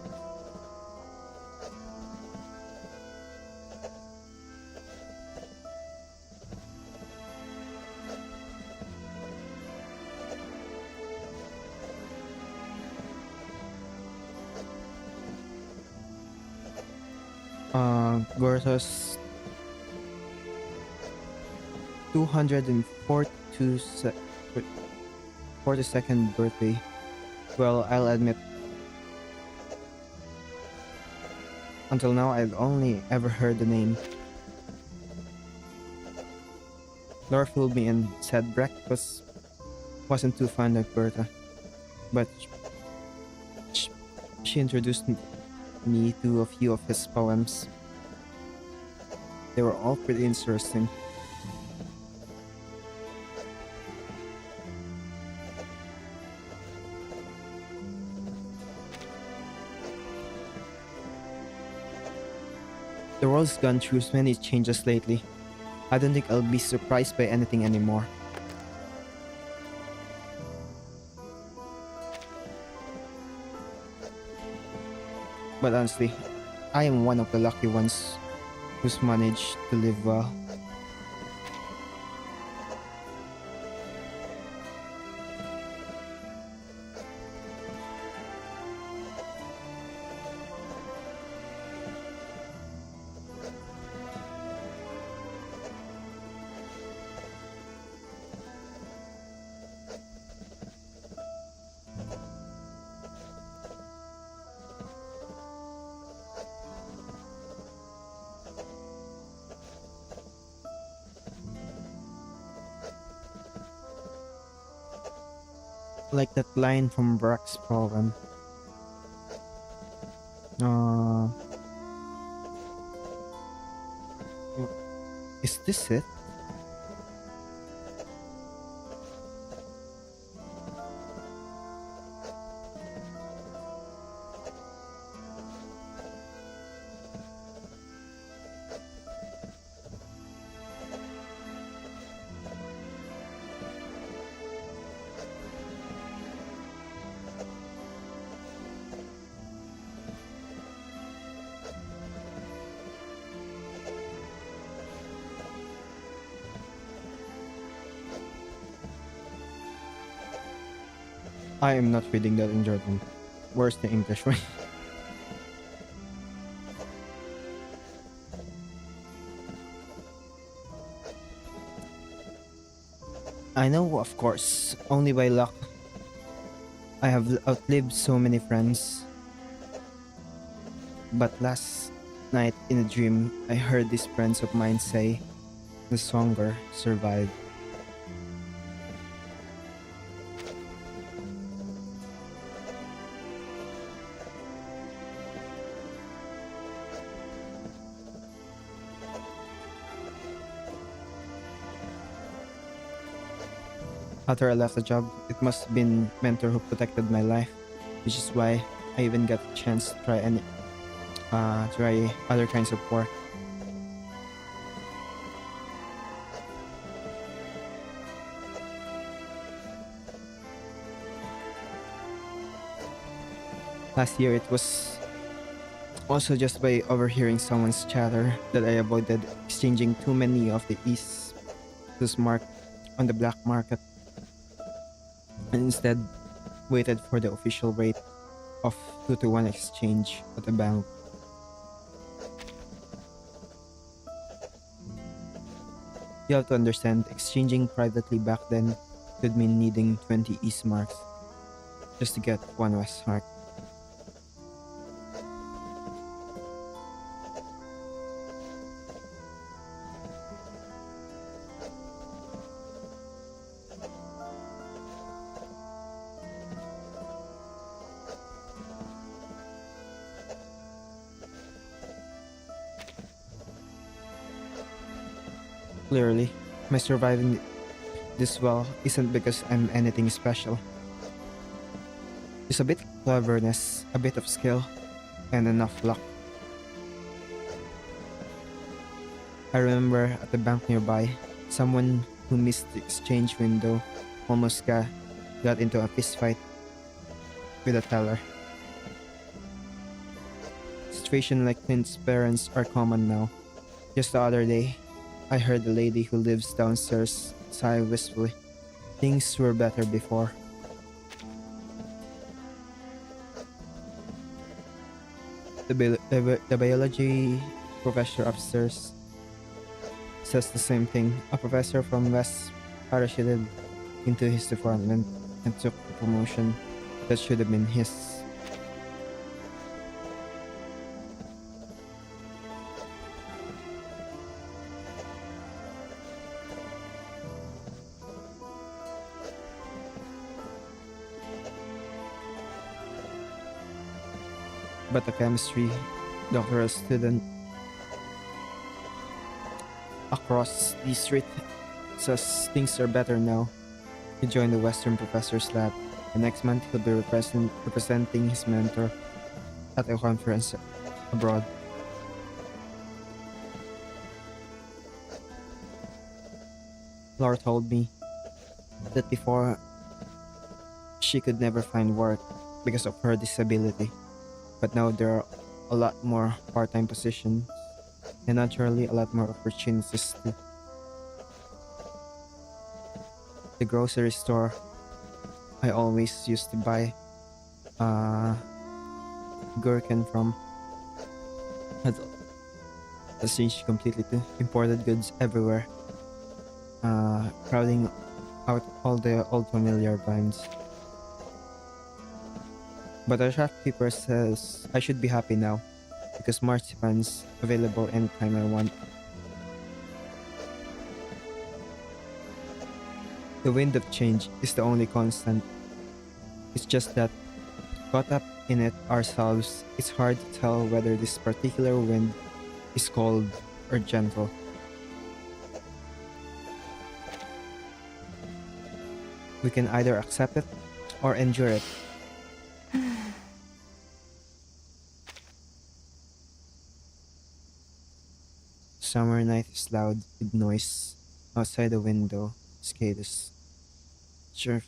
Gorta's 242 42nd birthday. Well, I'll admit, until now I've only ever heard the name. Laura filled me and said breakfast wasn't too fond of Berta, but she introduced me to a few of his poems. They were all pretty interesting. The world's gone through so many changes lately. I don't think I'll be surprised by anything anymore. But honestly, I am one of the lucky ones who's managed to live well. Like that line from Brock's poem. Uh, is this it? I am not reading that in German. Where's the English one? I know, of course, only by luck. I have outlived so many friends. But last night in a dream, I heard these friends of mine say, the stronger survive. After I left the job, it must have been mentor who protected my life, which is why I even got a chance to try other kinds of work. Last year, it was also just by overhearing someone's chatter that I avoided exchanging too many of the East mark on the black market, and instead waited for the official rate of 2-to-1 exchange at the bank. You have to understand, exchanging privately back then could mean needing 20 East marks just to get one West mark. Clearly, my surviving this well isn't because I'm anything special. Just a bit of cleverness, a bit of skill, and enough luck. I remember at the bank nearby, someone who missed the exchange window almost got into a fist fight with a teller. Situations like Clint's parents are common now. Just the other day, I heard the lady who lives downstairs sigh wistfully. Things were better before. The biology professor upstairs says the same thing. A professor from West parachuted into his department and took the promotion that should have been his. But the chemistry doctoral student across the street says things are better now. He joined the Western professor's lab, and next month he'll be representing his mentor at a conference abroad. Laura told me that before she could never find work because of her disability, but now there are a lot more part-time positions and naturally a lot more opportunities too. The grocery store I always used to buy uh, gherkin from has changed completely to imported goods everywhere, crowding out all the old familiar brands. But the shopkeeper says I should be happy now because marzipan's available anytime I want. The wind of change is the only constant. It's just that, caught up in it ourselves, it's hard to tell whether this particular wind is cold or gentle. We can either accept it or endure it. Summer night is loud with noise. Outside the window, cicadas chirp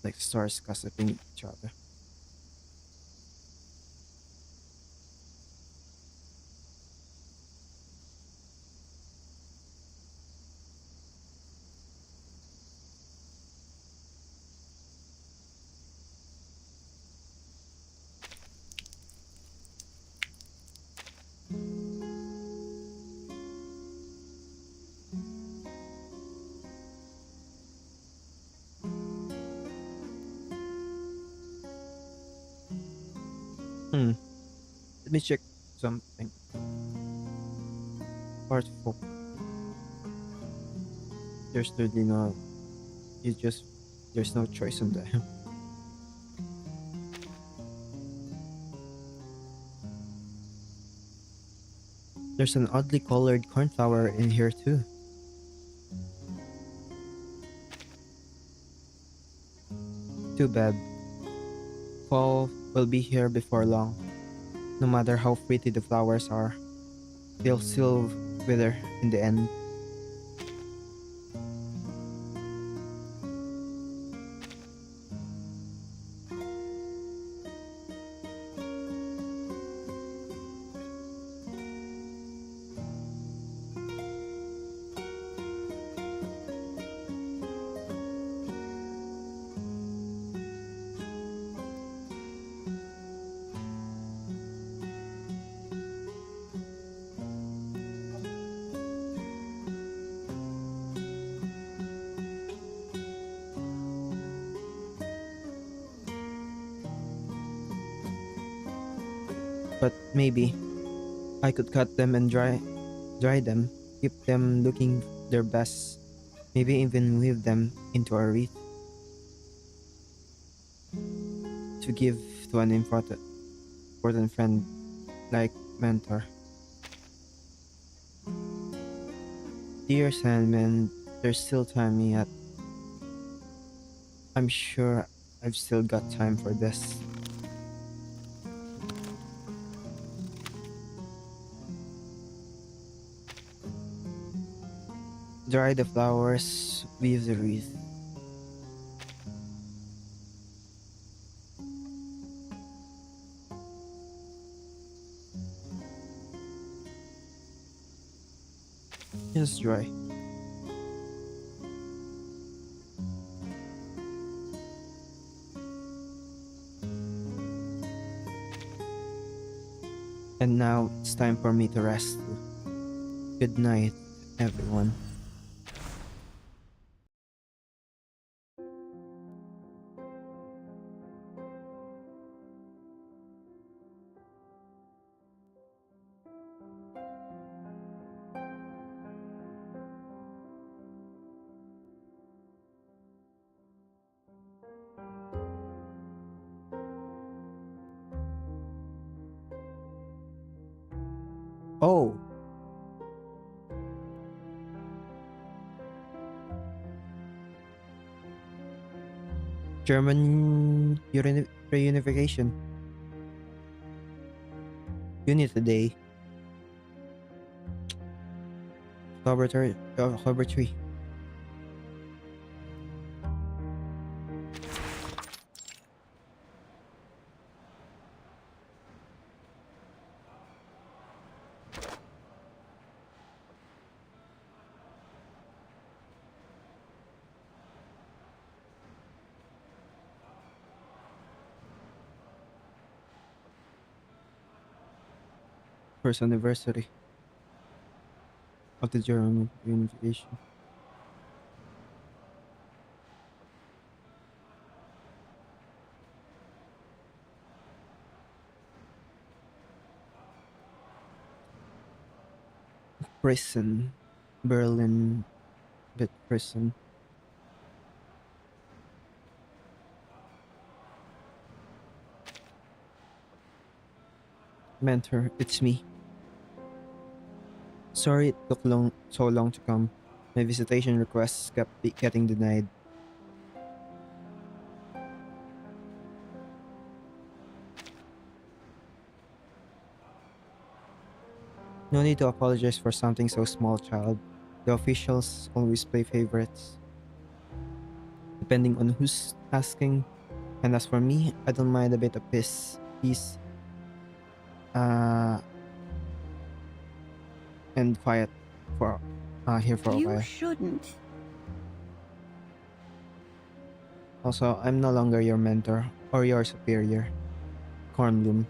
like stars gossiping each other. Hmm. Let me check something. Part 4. There's really no. You just. There's no choice on that. There's an oddly colored cornflower in here too. Too bad. Fall will be here before long. No matter how pretty the flowers are, they'll still wither in the end. But maybe I could cut them and dry them, keep them looking their best, maybe even weave them into a wreath to give to an important friend like mentor. Dear Sandman, there's still time yet. I'm sure I've still got time for this. Dry the flowers, weave the wreath. Just dry. And now it's time for me to rest too. Good night, everyone. Oh, German reunification. Unit today. October 3. First anniversary of the German reunification. Prison. Berlin bit prison. Mentor, it's me. Sorry it took so long to come. My visitation requests kept getting denied. No need to apologize for something so small, child. The officials always play favorites, depending on who's asking. And as for me, I don't mind a bit of peace, uh, and quiet for here for a You while. shouldn't. Also, I'm no longer your mentor or your superior, Kornblume.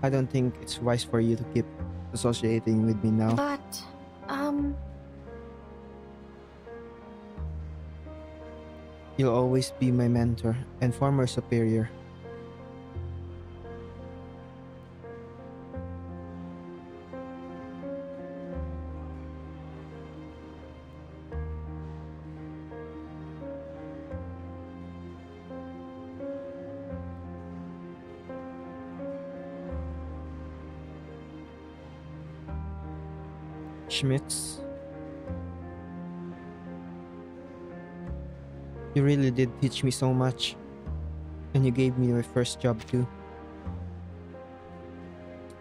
I don't think it's wise for you to keep associating with me now. But, You'll always be my mentor and former superior. Schmitz, you really did teach me so much, and you gave me my first job too.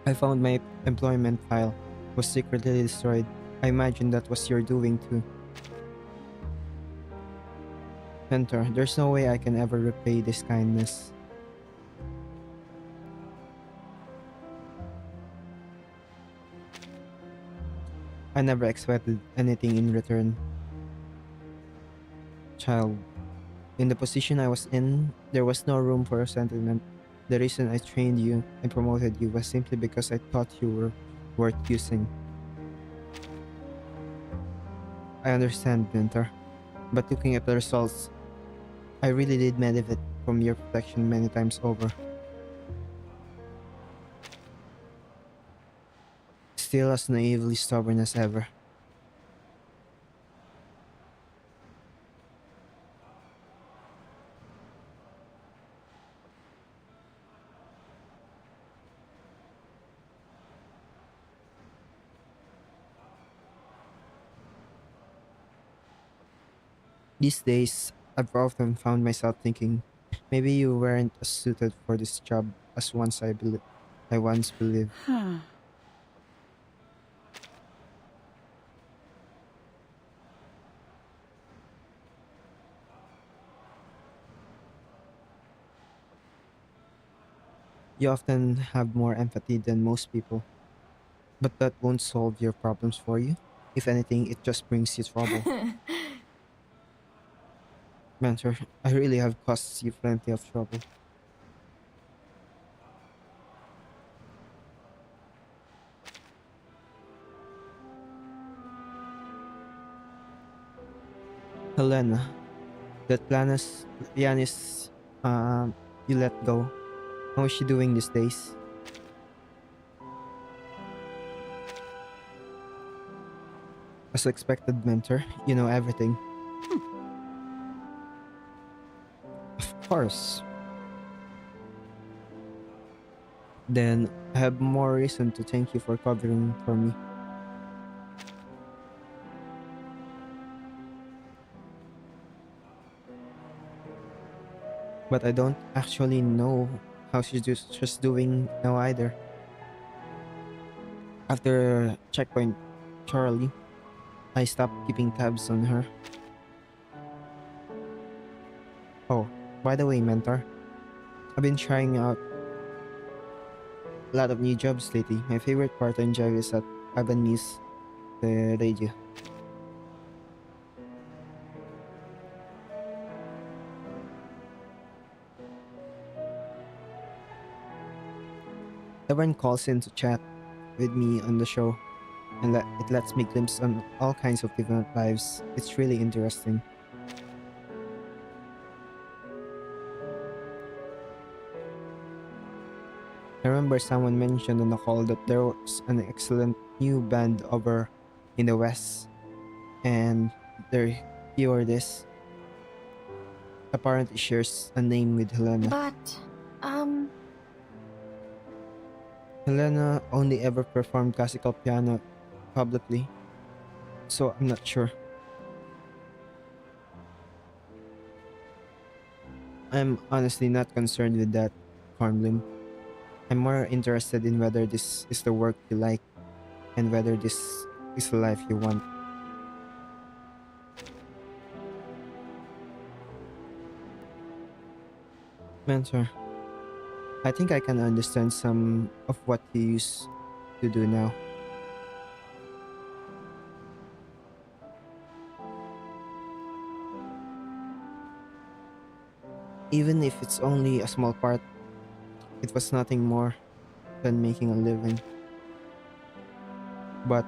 I found my employment file was secretly destroyed. I imagine that was your doing too. Mentor, there's no way I can ever repay this kindness. I never expected anything in return. Child, in the position I was in, there was no room for sentiment. The reason I trained you and promoted you was simply because I thought you were worth using. I understand, Mentor, but looking at the results, I really did benefit from your protection many times over. Still as naively stubborn as ever. These days, I've often found myself thinking, maybe you weren't as suited for this job as I once believed. You often have more empathy than most people, but that won't solve your problems for you. If anything, it just brings you trouble. Mentor, I really have caused you plenty of trouble. Helena, that pianist you let go. How is she doing these days? As expected, mentor, you know everything. Of course. Then I have more reason to thank you for covering for me. But I don't actually know how she's doing now either. After checkpoint Charlie, I stopped keeping tabs on her. Oh, by the way, mentor, I've been trying out a lot of new jobs lately. My favorite part-time job is at Avenue the radio. Everyone calls in to chat with me on the show, and it lets me glimpse on all kinds of different lives. It's really interesting. I remember someone mentioned on the call that there was an excellent new band over in the West, and their keyboardist apparently shares a name with Helena. But, um, Helena only ever performed classical piano publicly, so I'm not sure. I'm honestly not concerned with that, Cornbloom. I'm more interested in whether this is the work you like and whether this is the life you want. Mentor, I think I can understand some of what you used to do now. Even if it's only a small part, it was nothing more than making a living. But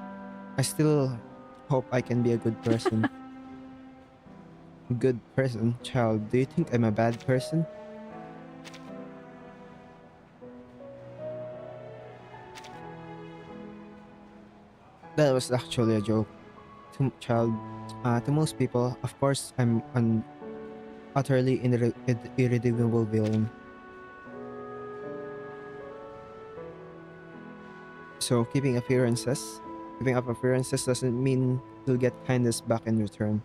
I still hope I can be a good person. Good person, child. Do you think I'm a bad person? That was actually a joke. Child, to most people, of course, I'm an utterly irredeemable villain. So keeping up appearances doesn't mean you'll get kindness back in return.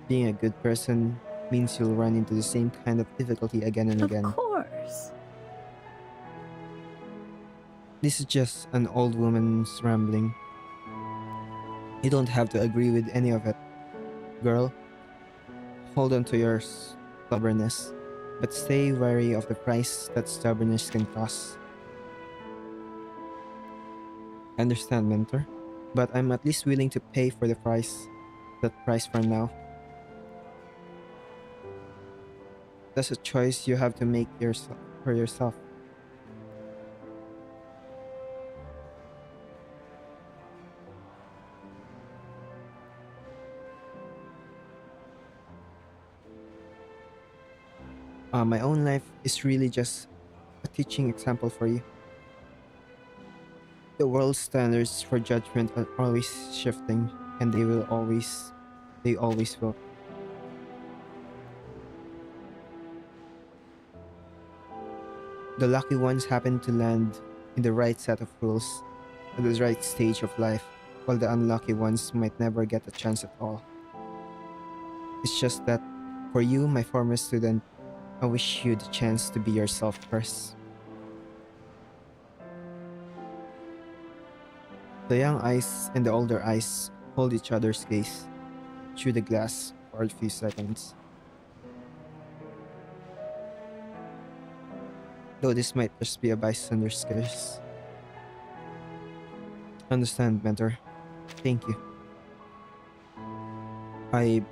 Being a good person means you'll run into the same kind of difficulty again and of again. course. This is just an old woman's rambling. You don't have to agree with any of it. Girl, hold on to your stubbornness, but stay wary of the price that stubbornness can cost. I understand, mentor, but I'm at least willing to pay for that price for now. That's a choice you have to make for yourself. My own life is really just a teaching example for you. The world's standards for judgment are always shifting, and they always will. The lucky ones happen to land in the right set of rules at the right stage of life, while the unlucky ones might never get a chance at all. It's just that for you, my former student, I wish you the chance to be yourself first. The young eyes and the older eyes hold each other's gaze through the glass for a few seconds. Though this might just be a bystander's curse. Understand, mentor. Thank you. I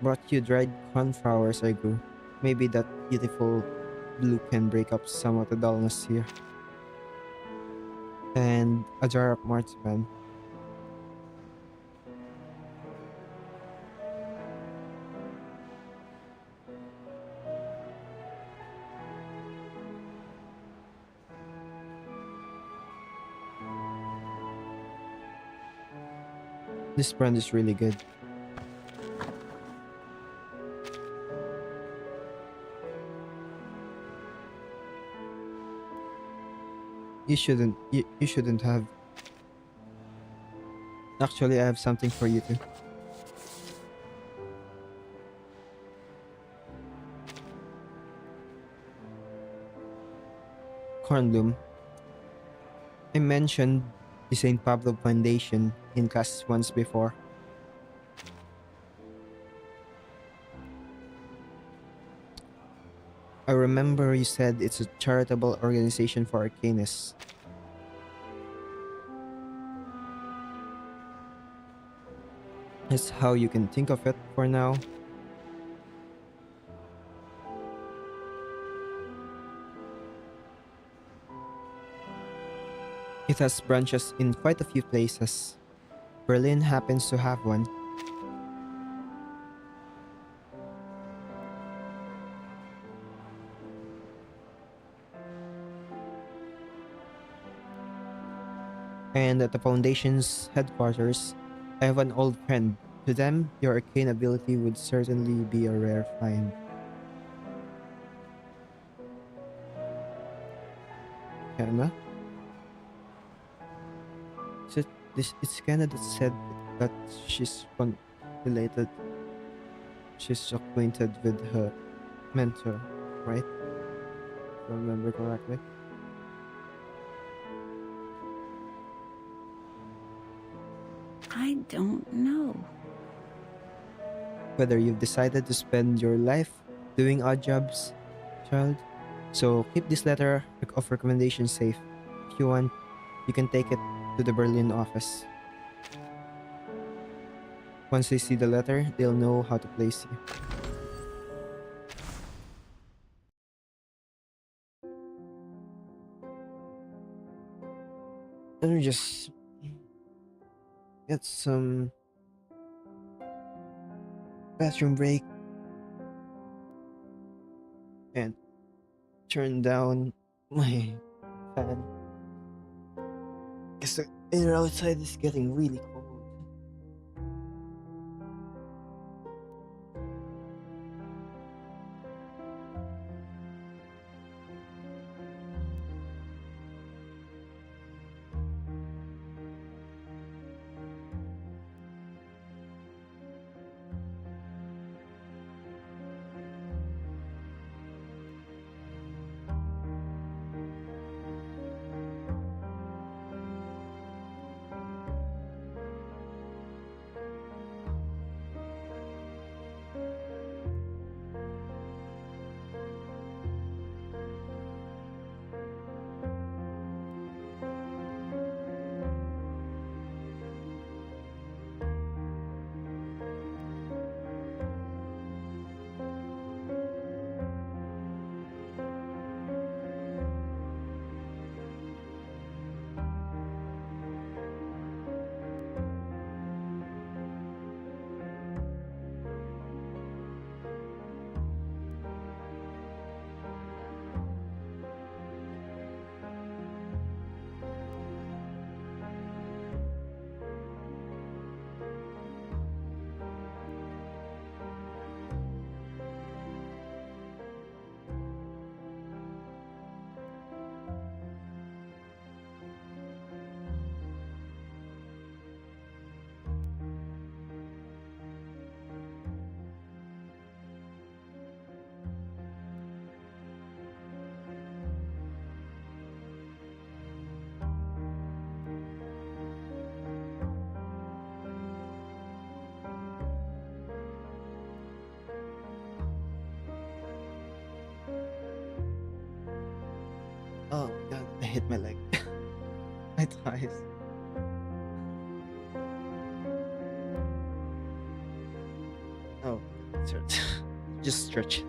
brought you dried cornflowers I grew. Maybe that beautiful blue can break up some of the dullness here. And a jar of marzipan. This brand is really good. You shouldn't have. Actually, I have something for you too. Bkornblume. I mentioned the St. Pablo Foundation in class once before. I remember you said it's a charitable organization for arcanists. That's how you can think of it for now. It has branches in quite a few places. Berlin happens to have one. And at the foundation's headquarters, I have an old friend. To them, your arcane ability would certainly be a rare find. Kenna? Is it this? It's Kenna that said that related. She's acquainted with her mentor, right? If I remember correctly. I don't know. Whether you've decided to spend your life doing odd jobs, child. So keep this letter of recommendation safe. If you want, you can take it to the Berlin office. Once they see the letter, they'll know how to place you. Let me just get some bathroom break and turn down my fan. Because the air outside is getting really cold. hit my leg. My thighs. Oh, it's hurt. Just stretch.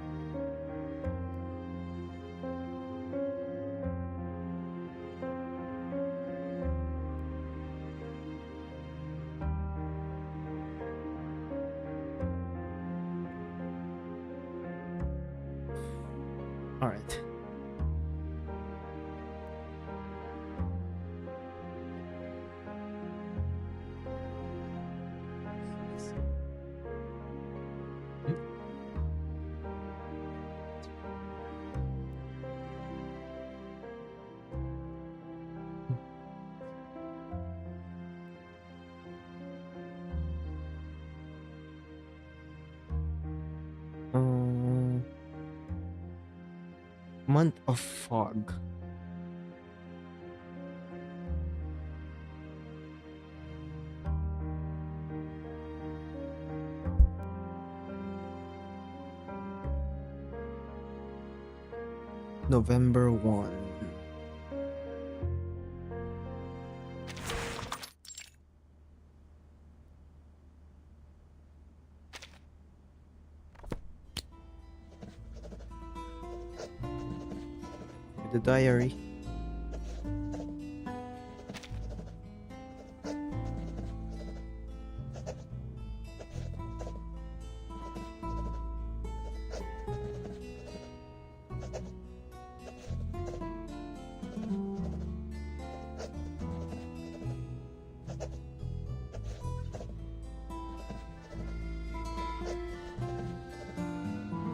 All right. Um, month of fog. November 1. The diary.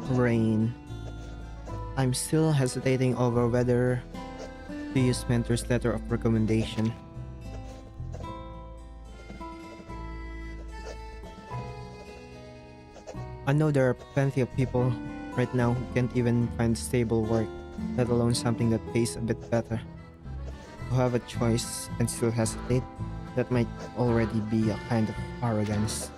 Rain. I'm still hesitating over whether to use mentor's letter of recommendation. I know there are plenty of people right now who can't even find stable work, let alone something that pays a bit better. To have a choice and still hesitate, that might already be a kind of arrogance.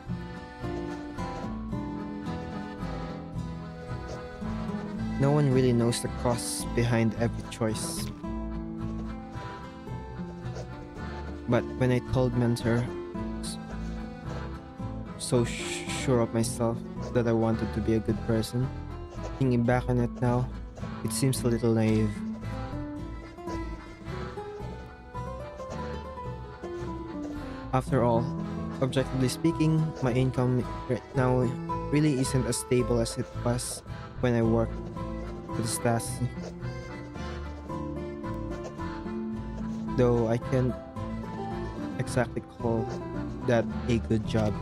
No one really knows the costs behind every choice. But when I told Mentor, so sure of myself that I wanted to be a good person, thinking back on it now, it seems a little naive. After all, objectively speaking, my income right now really isn't as stable as it was when I worked with Stasi. Though I can't exactly call that a good job.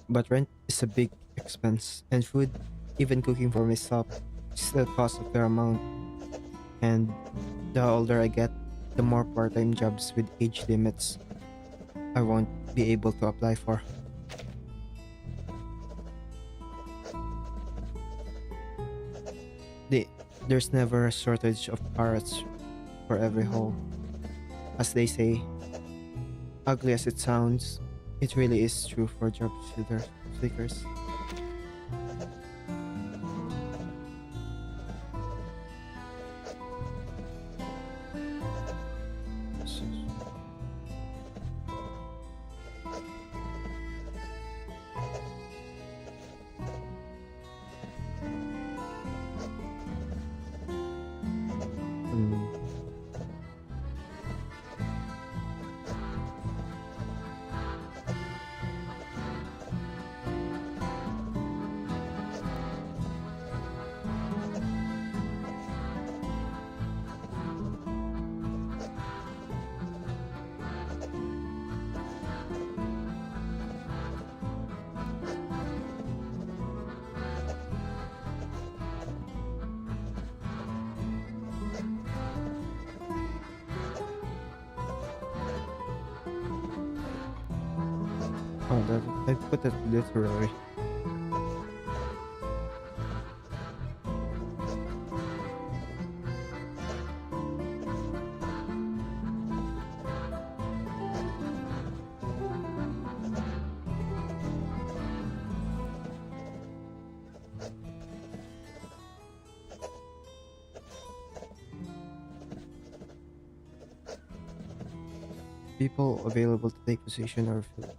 But rent is a big expense, and food, even cooking for myself, still costs a fair amount. And the older I get, the more part-time jobs with age limits I won't be able to apply for. There's never a shortage of parrots for every hole. As they say, ugly as it sounds, it really is true for job seekers. Mm. Oh, I put it literally. people available to take position or fill,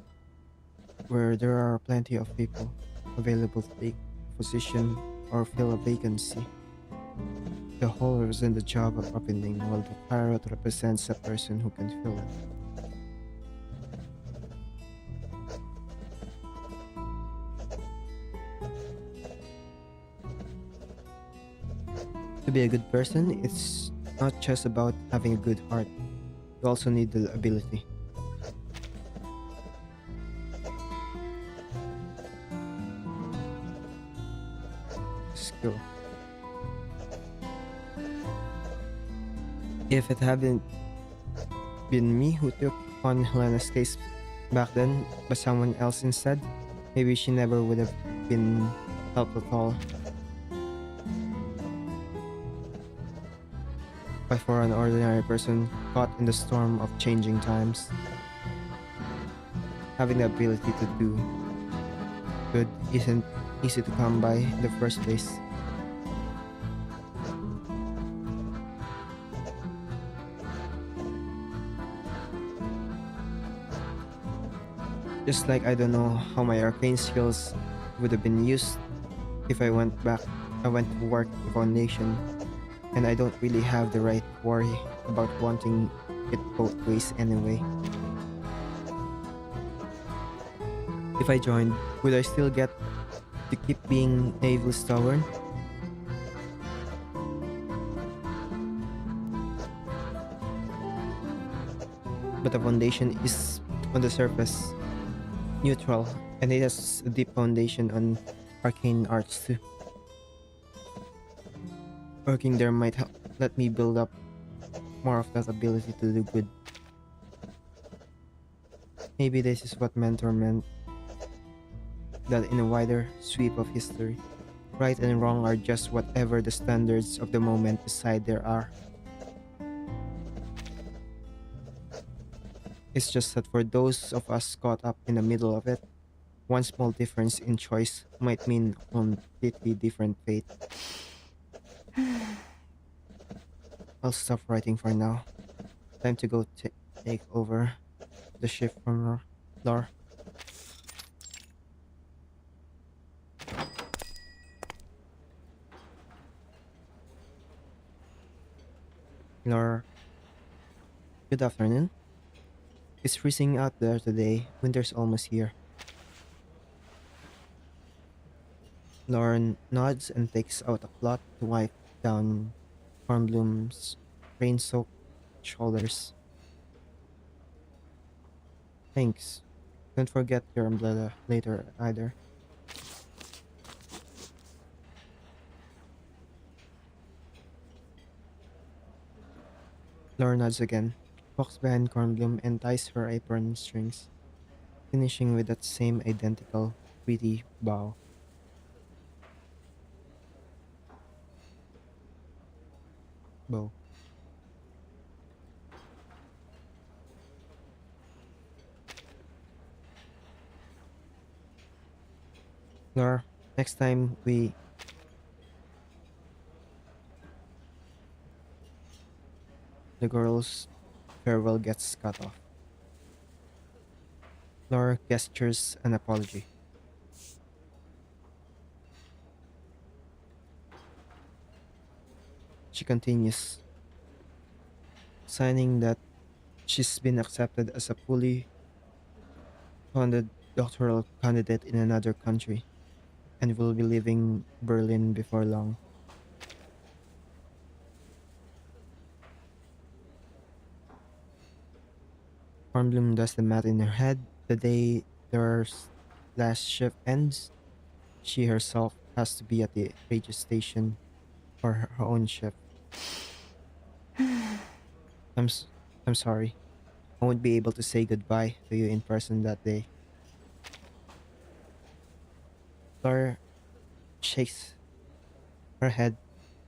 where there are plenty of people available to take position or fill a vacancy. The hole represents the job of opening, while the parrot represents a person who can fill it. To be a good person, it's not just about having a good heart. You also need the ability, skill. If it hadn't been me who took on Helena's case back then, but someone else instead, maybe she never would have been helped at all. But for an ordinary person caught in the storm of changing times, having the ability to do good isn't easy to come by in the first place. Just like I don't know how my arcane skills would have been used if I went to work the foundation, and I don't really have the right to worry about wanting it both ways anyway. If I joined, would I still get to keep being naively stubborn? But the foundation is, on the surface, neutral, and it has a deep foundation on arcane arts too. Working there might help let me build up more of that ability to do good. Maybe this is what mentor meant, that in a wider sweep of history, right and wrong are just whatever the standards of the moment decide there are. It's just that for those of us caught up in the middle of it, one small difference in choice might mean a completely different fate. I'll stop writing for now. Time to go take over the shift from Lore. Lore, good afternoon. It's freezing out there today. Winter's almost here. Lauren nods and takes out a cloth to wipe down Bkornblume's rain-soaked shoulders. Thanks. Don't forget your umbrella later either. Laura nods again, walks behind Cornbloom and ties her apron strings, finishing with that same identical, pretty bow. Bow. Laura, next time the girl's farewell gets cut off. Laura gestures an apology. She continues, signing that she's been accepted as a fully funded doctoral candidate in another country and will be leaving Berlin before long. Hornbloom does the math in her head. The day their last shift ends, she herself has to be at the radio station for her own shift. I'm s- I'm sorry. I won't be able to say goodbye to you in person that day. Laura shakes her head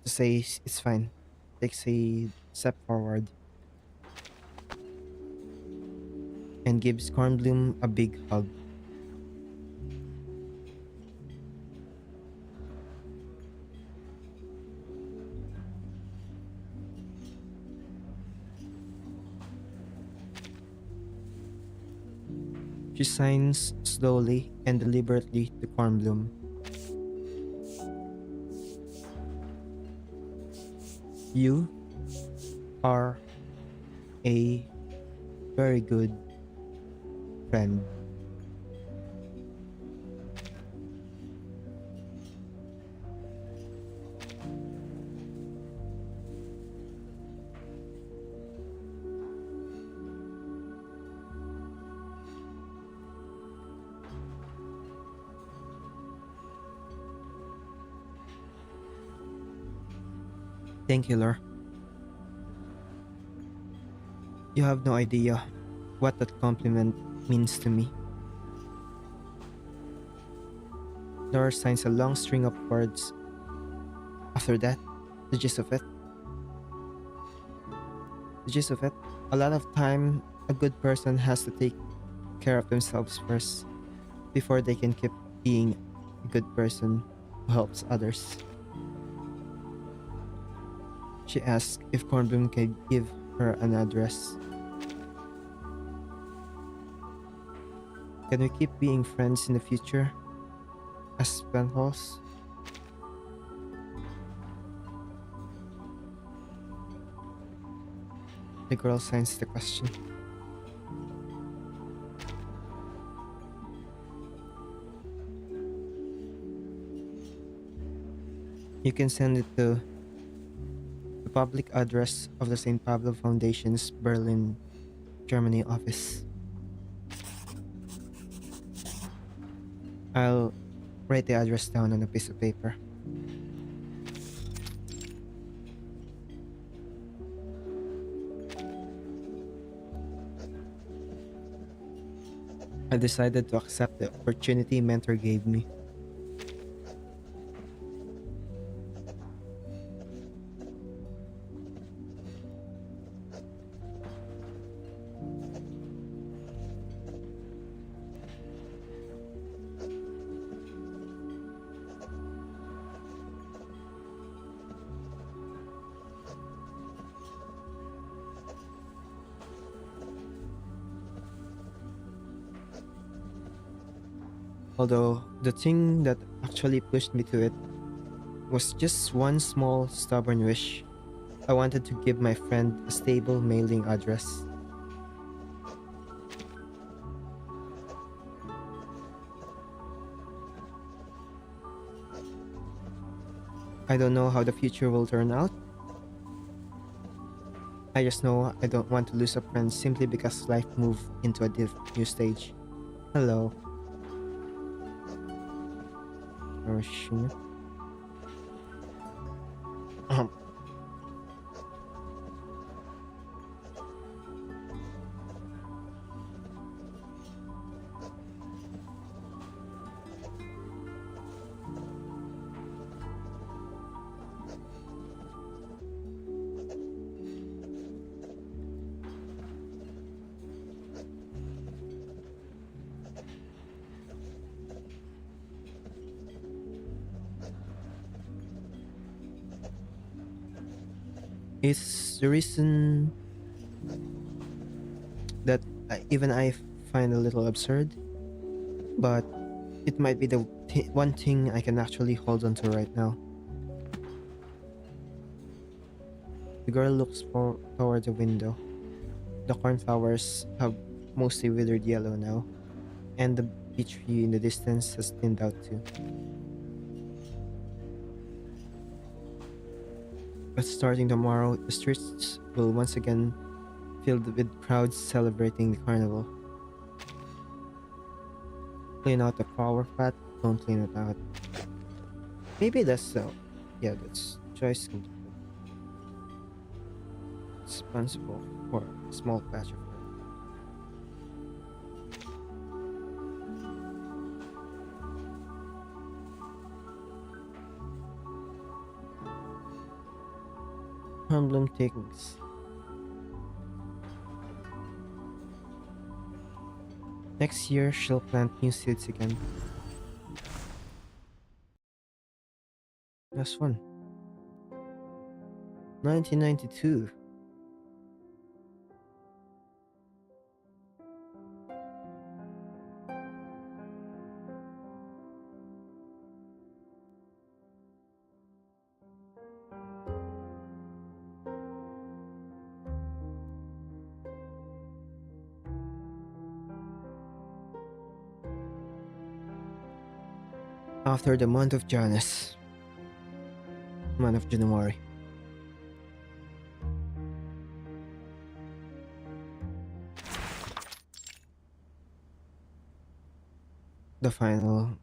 to say it's fine. Takes a step forward and gives Cornbloom a big hug. She signs slowly and deliberately to Bkornblume. You are a very good friend. Thank you, Lore. You have no idea what that compliment means to me. Lore signs a long string of words. After that, the gist of it. The gist of it. A lot of time, a good person has to take care of themselves first before they can keep being a good person who helps others. She asked if Bkornblume could give her an address. Can we keep being friends in the future? Asked Penholz. The girl signs the question. You can send it to the public address of the St. Pablo Foundation's Berlin, Germany office. I'll write the address down on a piece of paper. I decided to accept the opportunity Mentor gave me. Although the thing that actually pushed me to it was just one small stubborn wish. I wanted to give my friend a stable mailing address. I don't know how the future will turn out. I just know I don't want to lose a friend simply because life moved into a new stage. Hello. Oh, shit. Um, it's the reason that even I find a little absurd, but it might be the one thing I can actually hold on to right now. The girl looks toward the window. The cornflowers have mostly withered yellow now, and the beech tree in the distance has thinned out too. But starting tomorrow, the streets will once again filled with crowds celebrating the carnival. Clean out the flower pot, don't clean it out. Maybe that's choice responsible for a small patch of earth. Bkornblume thinks. Next year, she'll plant new seeds again. Last one. 1992. After the month of Janus, month of January, the final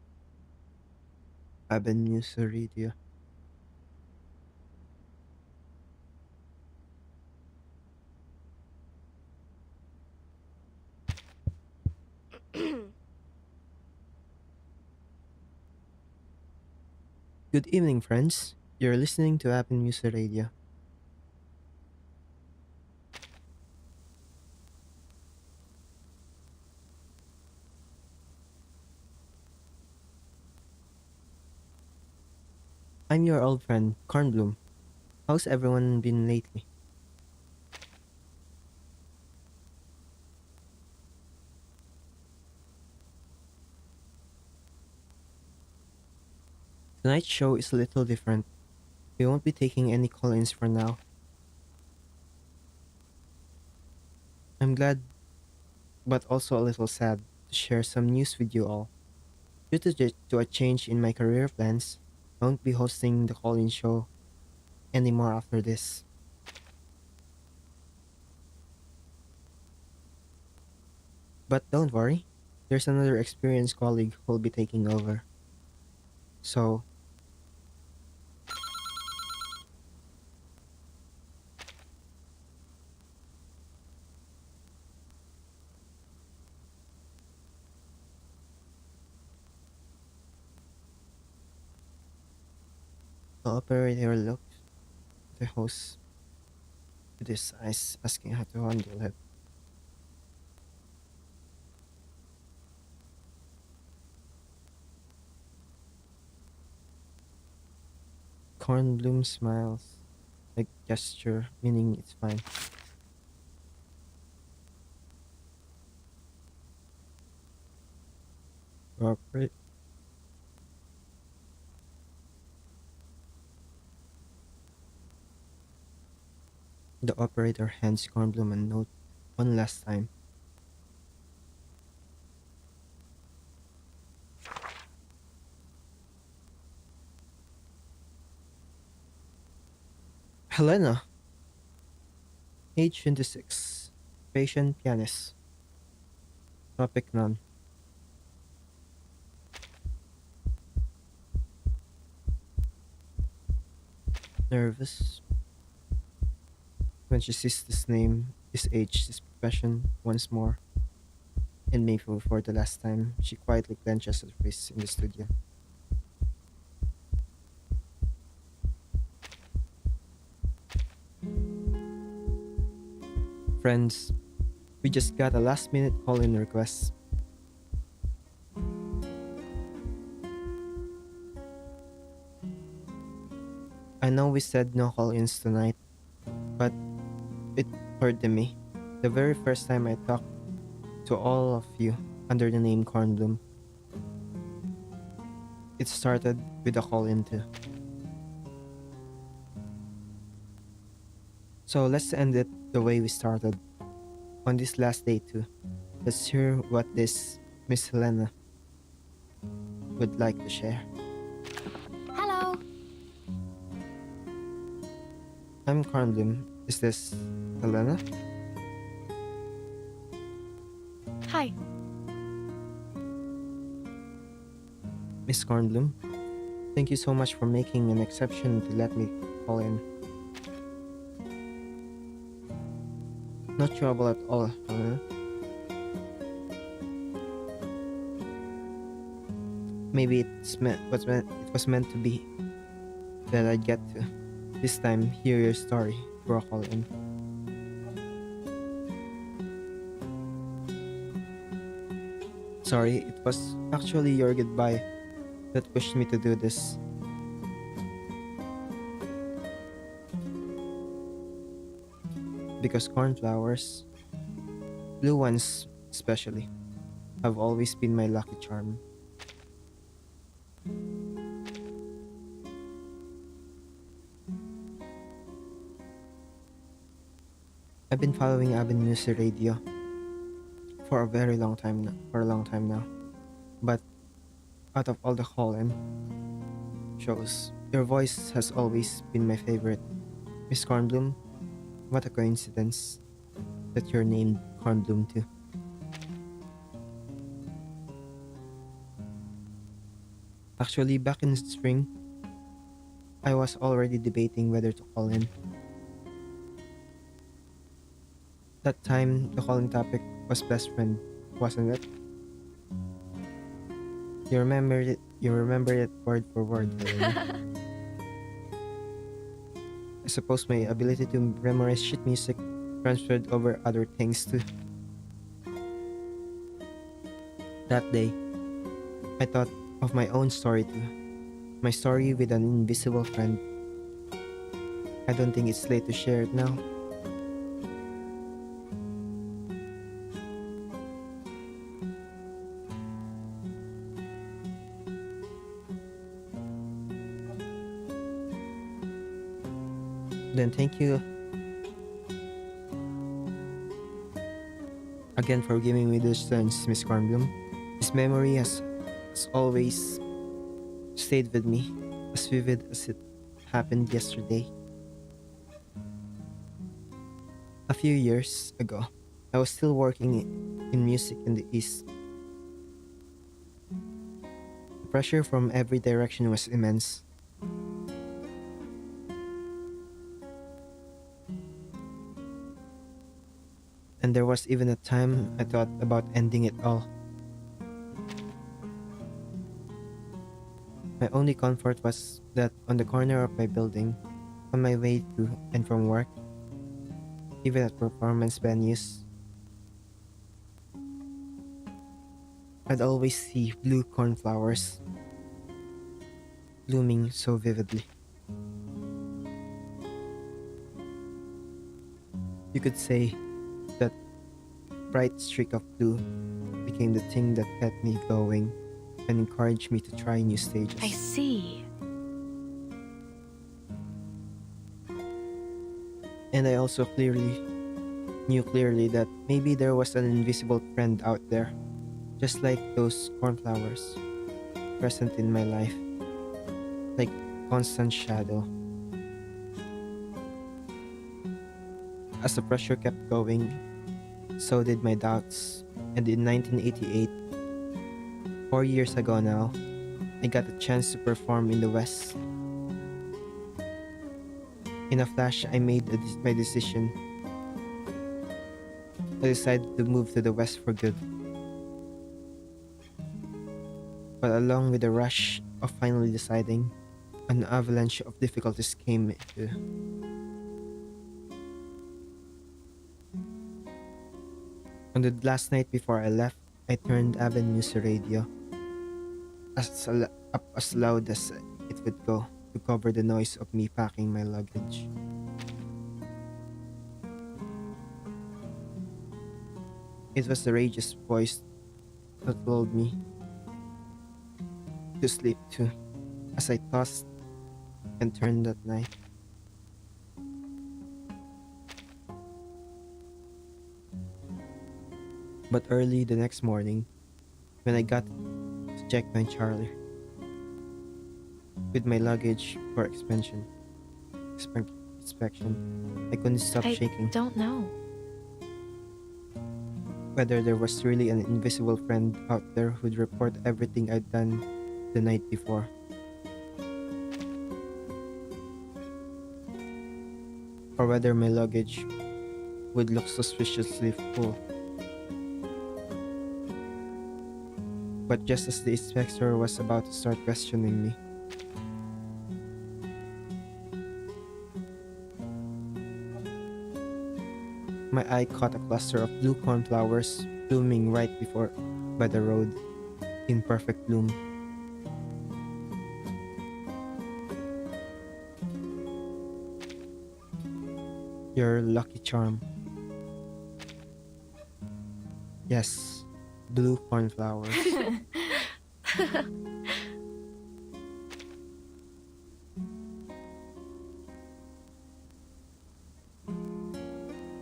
Avenue Suridia. Good evening, friends. You're listening to Avenue Radio. I'm your old friend, Kornblume. How's everyone been lately? Tonight's show is a little different. We won't be taking any call-ins for now. I'm glad, but also a little sad, to share some news with you all. Due to a change in my career plans, I won't be hosting the call-in show anymore after this. But don't worry, there's another experienced colleague who'll be taking over. So, the operator looked at the host with his eyes, asking how to handle it. Cornbloom smiles, like gesture, meaning it's fine. Operate. The operator hands Cornbloom a note one last time. Helena, age 26, patient pianist, topic none. Nervous when she sees this name, his age, his profession once more, and maybe for the last time, she quietly clenches her fist in the studio. Friends, we just got a last minute call in request. I know we said no call ins tonight, but it occurred to me. The very first time I talked to all of you under the name Cornbloom, it started with a call in too. So let's end it the way we started. On this last day too. Let's hear what this Miss Helena would like to share. Hello. I'm Cornbloom. Is this Helena? Hi. Miss Cornbloom, thank you so much for making an exception to let me call in. No trouble at all, Helena. Maybe it was meant to be that I'd get to this time hear your story through a call in. Sorry, it was actually your goodbye that pushed me to do this. Because cornflowers, blue ones especially, have always been my lucky charm. I've been following Avenue Radio for a very long time now, for a long time now. But Out of all the call-in shows, your voice has always been my favorite. Miss Cornbloom, what a coincidence that you're named Cornbloom too. Actually, back in the spring, I was already debating whether to call in. That time, the calling topic was best friend, wasn't it? You remember it? You remember it word for word, Helena. I suppose my ability to memorize shit music transferred over other things too. That day, I thought of my own story too. My story with an invisible friend. I don't think it's late to share it now. Then thank you again for giving me this chance, Miss Cornbloom. This memory has always stayed with me, as vivid as it happened yesterday. A few years ago, I was still working in music in the East. The pressure from every direction was immense. And there was even a time I thought about ending it all. My only comfort was that on the corner of my building, on my way to and from work, even at performance venues, I'd always see blue cornflowers blooming so vividly. You could say that bright streak of blue became the thing that kept me going and encouraged me to try new stages. I see. And I also knew clearly that maybe there was an invisible friend out there, just like those cornflowers, present in my life, like constant shadow. As the pressure kept going, so did my doubts, and in 1988, 4 years ago now, I got a chance to perform in the West. In a flash, I made my decision. I decided to move to the West for good. But along with the rush of finally deciding, an avalanche of difficulties came too. On the last night before I left, I turned Avenue News radio up as loud as it would go to cover the noise of me packing my luggage. It was the radio's voice that told me to sleep too, as I tossed and turned that night. But early the next morning, when I got to Checkpoint Charlie with my luggage for inspection, I couldn't stop I shaking. don't know. Whether there was really an invisible friend out there who'd report everything I'd done the night before. Or whether my luggage would look suspiciously full. But just as the inspector was about to start questioning me, my eye caught a cluster of blue cornflowers blooming right by the road, in perfect bloom. Your lucky charm. Yes, blue cornflowers.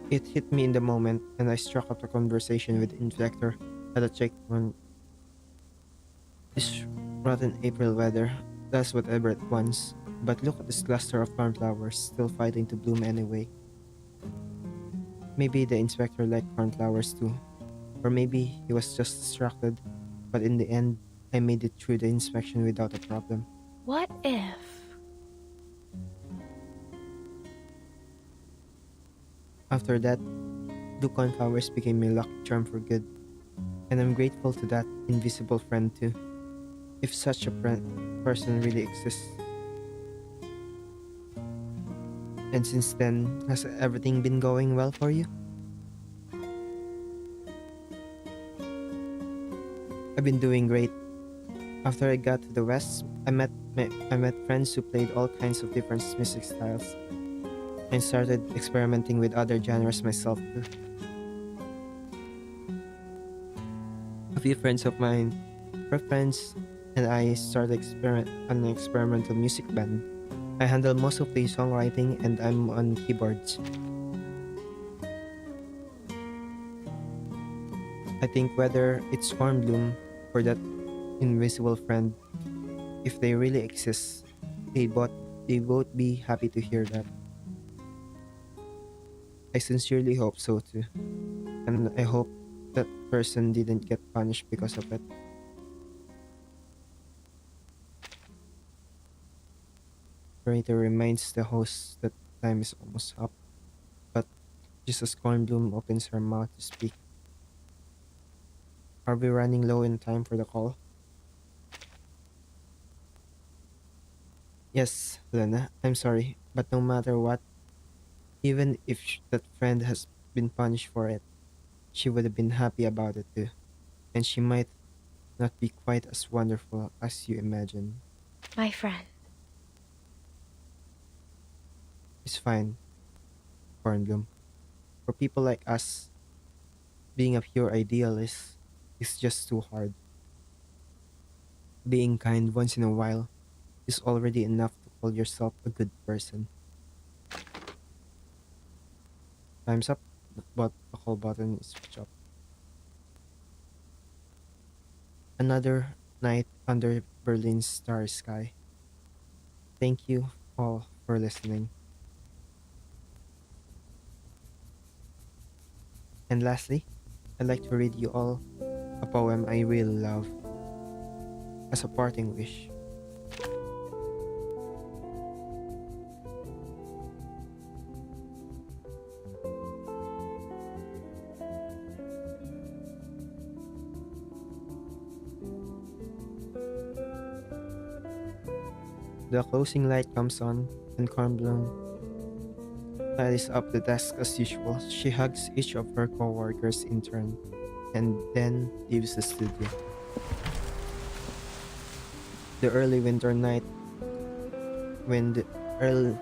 It hit me in the moment, and I struck up a conversation with the inspector at a checkpoint. This Rotten April weather does whatever it wants, but look at this cluster of cornflowers still fighting to bloom anyway. Maybe the inspector liked cornflowers too, or maybe he was just distracted, but in the end, I made it through the inspection without a problem. What if? After that, blue cornflowers became my lucky charm for good, and I'm grateful to that invisible friend too, if such a person really exists. And since then, has everything been going well for you? I've been doing great. After I got to the West, I met friends who played all kinds of different music styles and started experimenting with other genres myself too. A few friends of mine, her friends, and I started an experimental music band. I handle most of the songwriting and I'm on keyboards. I think whether it's Bkornblume or that invisible friend, if they really exist, they both they both be happy to hear that. I sincerely hope so too. And I hope that person didn't get punished because of it. Narrator reminds the host that time is almost up, but just as Cornbloom opens her mouth to speak, are we running low in time for the call? Yes, Lena, I'm sorry, but no matter what, even if that friend has been punished for it, she would have been happy about it too, and she might not be quite as wonderful as you imagine. My friend. It's fine, Cornbloom. For people like us, being a pure idealist is just too hard. Being kind once in a while is already enough to call yourself a good person. Time's up, but the call button is switched up. Another night under Berlin's starry sky. Thank you all for listening. And lastly, I'd like to read you all a poem I really love as a parting wish. The closing light comes on, and Cornbloom tidies up the desk as usual. She hugs each of her co-workers in turn, and then leaves the studio. The early winter night wind earl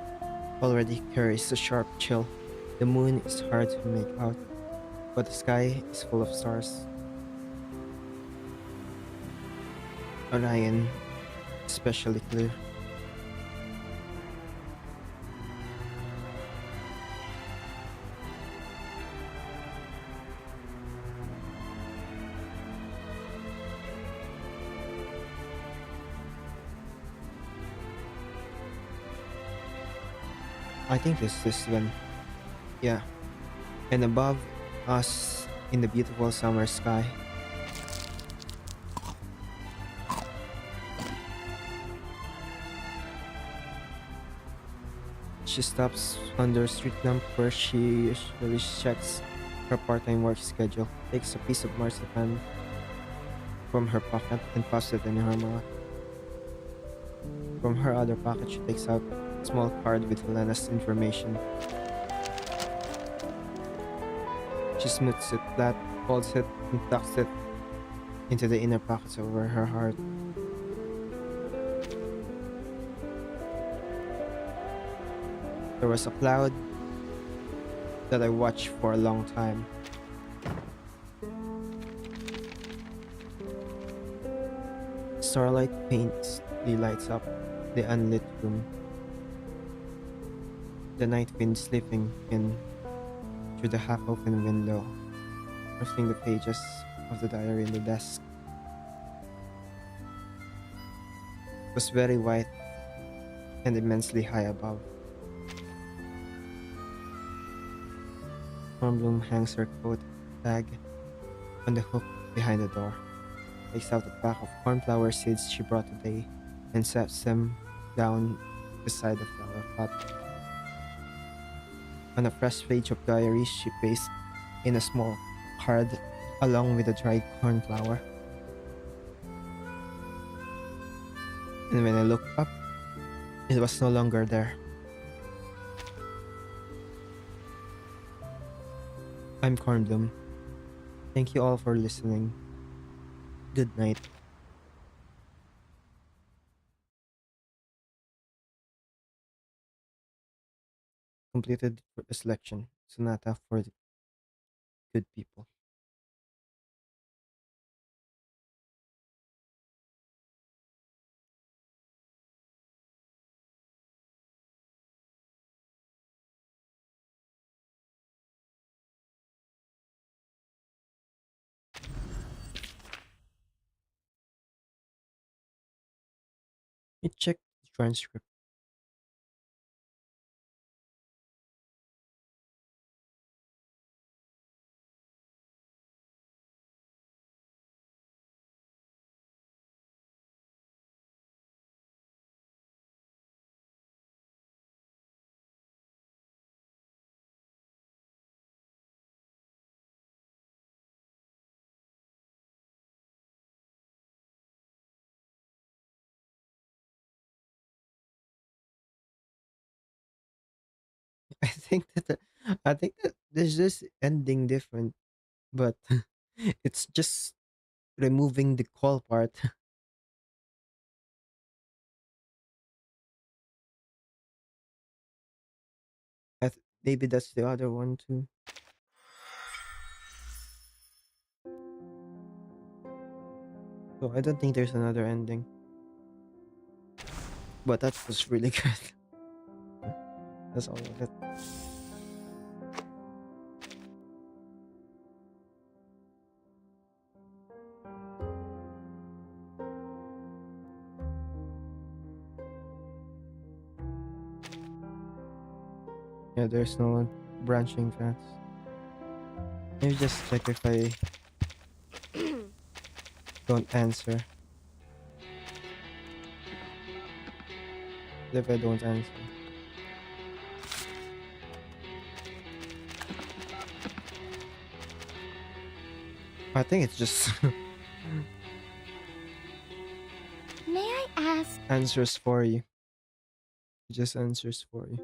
already carries a sharp chill. The moon is hard to make out, but the sky is full of stars. Orion, especially clear. I think this one. Yeah. And above us in the beautiful summer sky, she stops under a street lamp where she usually checks her part-time work schedule, takes a piece of marzipan from her pocket and puts it in her mouth. From her other pocket, she takes out a small card with Helena's information. She smooths it flat, folds it, and tucks it into the inner pockets over her heart. There was a cloud that I watched for a long time. Starlight faintly lights up the unlit room. The night wind slipping in through the half-open window, rustling the pages of the diary in the desk. was very white and immensely high above. Bkornblume hangs her coat bag on the hook behind the door, takes out a pack of cornflower seeds she brought today, and sets them down beside the flower pot. On a fresh page of diary, she pastes in a small card along with the dried cornflower. And when I looked up, it was no longer there. I'm Bkornblume. Thank you all for listening. Good night. Completed for the selection. Sonata for the good people. You check the transcript. I think I think that there's this ending different, but it's just removing the call part. Maybe that's the other one too. So I don't think there's another ending, but that was really good. That's all of it. Yeah, there's no branching paths. Maybe just check if I don't answer. If I don't answer. I think it's just May I ask? answers for you. It just answers for you.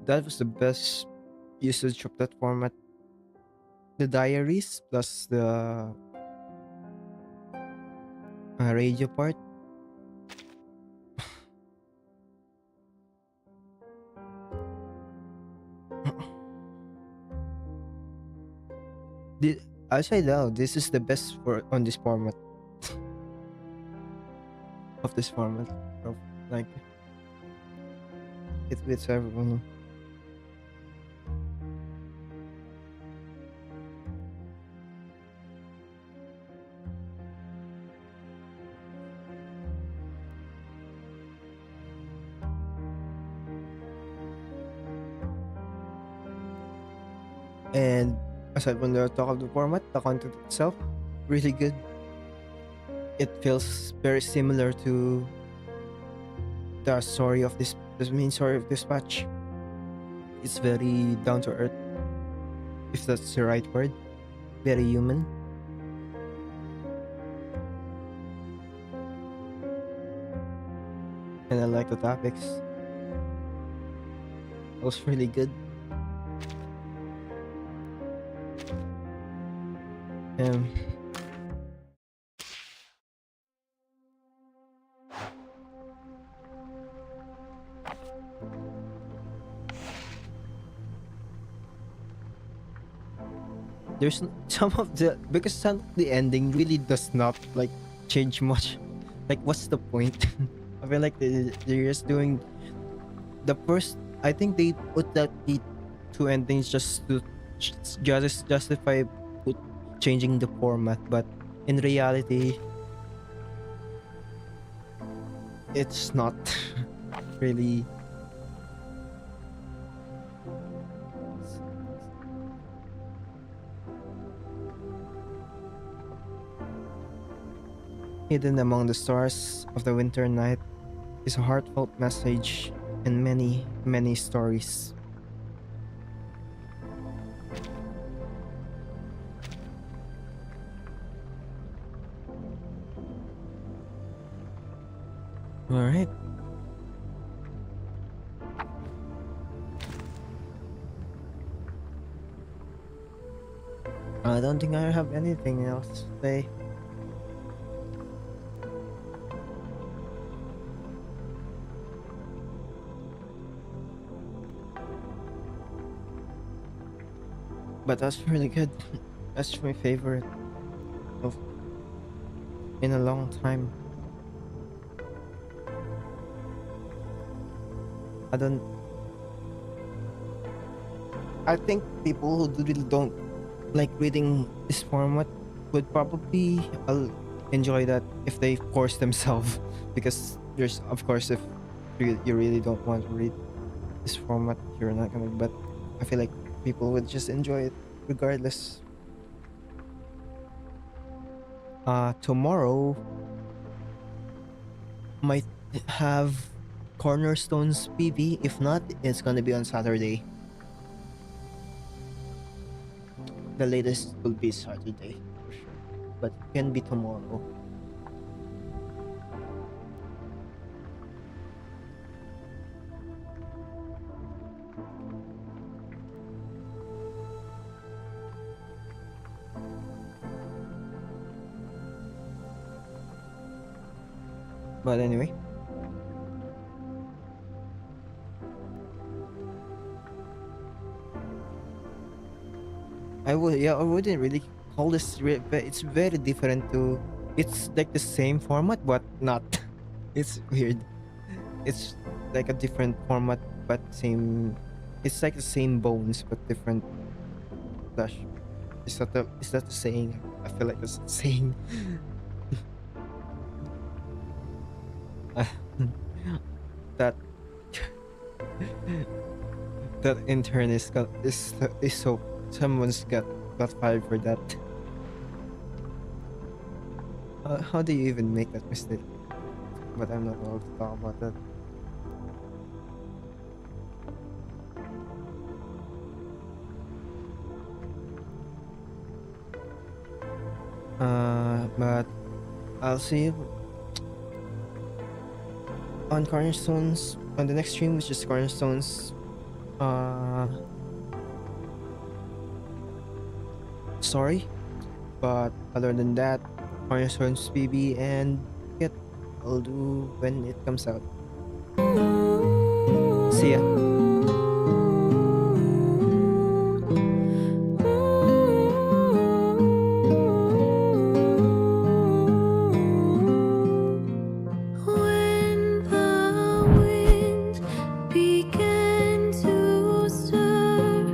That was the best usage of that format. The diaries plus the radio part. the, I say now, this is the best for on this format of this format of like it fits everyone. And aside from the talk of the format, the content itself, really good. It feels very similar to the story of this, the main story of Dispatch. It's very down to earth, if that's the right word. Very human. And I like the topics. It was really good. Um, there's some of the because some of the ending really does not like change much. Like, what's the point? I feel like they're just doing the first. I think they put that the two endings just to just justify changing the format, but in reality, it's not really hidden among the stars of the winter night is a heartfelt message and many, many stories. All right. I don't think I have anything else to say. But that's really good. That's my favorite of in a long time. I don't. I think people who really don't like reading this format would probably enjoy that if they force themselves, because there's of course if you really don't want to read this format, you're not gonna. But I feel like people would just enjoy it regardless. Tomorrow might have Cornerstone's PV. If not, it's gonna be on Saturday. The latest will be Saturday for sure, but it can be tomorrow. But anyway, I wouldn't really call this it's very different to, it's like the same format but not. It's weird. It's like a different format but same, it's like the same bones but different flesh. Is that the saying? I feel like it's the saying. That that intern is so, someone's got fired for that. How do you even make that mistake? But I'm not allowed to talk about that. But I'll see you on Cornerstones on the next stream, which is Cornerstones. Sorry, but other than that, Cornerstones PB and it I'll do when it comes out. See ya. When the wind began to stir,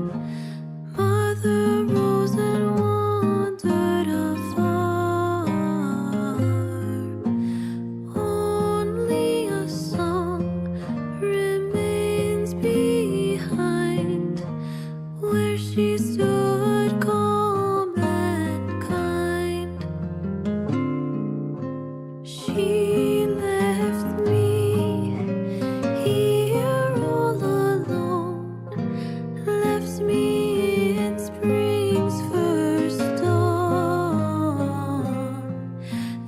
Mother rose and wandered afar. Only a song remains behind, where she stood calm and kind. She left me here all alone, left me in spring's first dawn.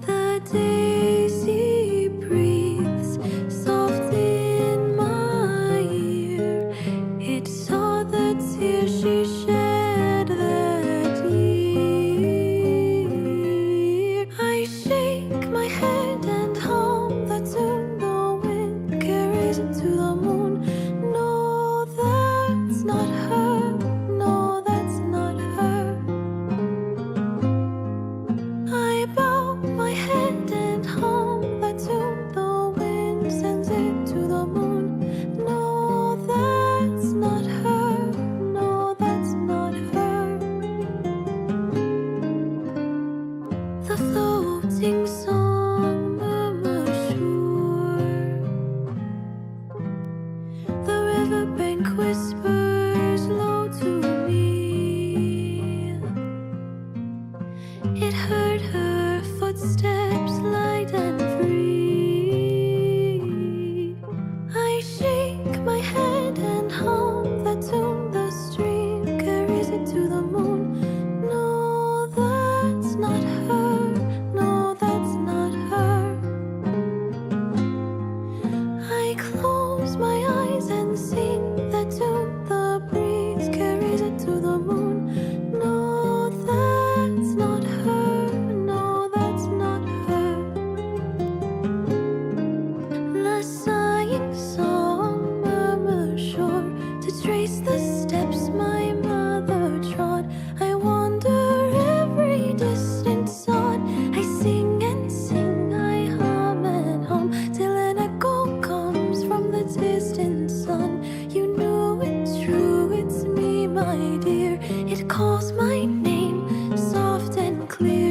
The daisy breathes soft in my ear. It saw the tears she shed that year. I shake my head and hum the tune the wind carries into the moon. No, that's not her. No, that's not her. I bow my head and hum the tune the wind sends it to the moon. No, that's not her. No, that's not her. The floating song murmurs sure. heard her footsteps light and free. I shake my head and hum the tune. The stream carries it to the moon. No, that's not her. No, that's not her. I close my eyes and sing the tune. The breeze carries it to the moon. No, that's not her. No, that's not her. The sighing song murmurs shore to trace the steps my mother trod. I wander every distant sod. I sing and sing, I hum and hum, till an echo comes from the distant sun. You know it's true, it's me, my dear. It calls my name, soft and clear.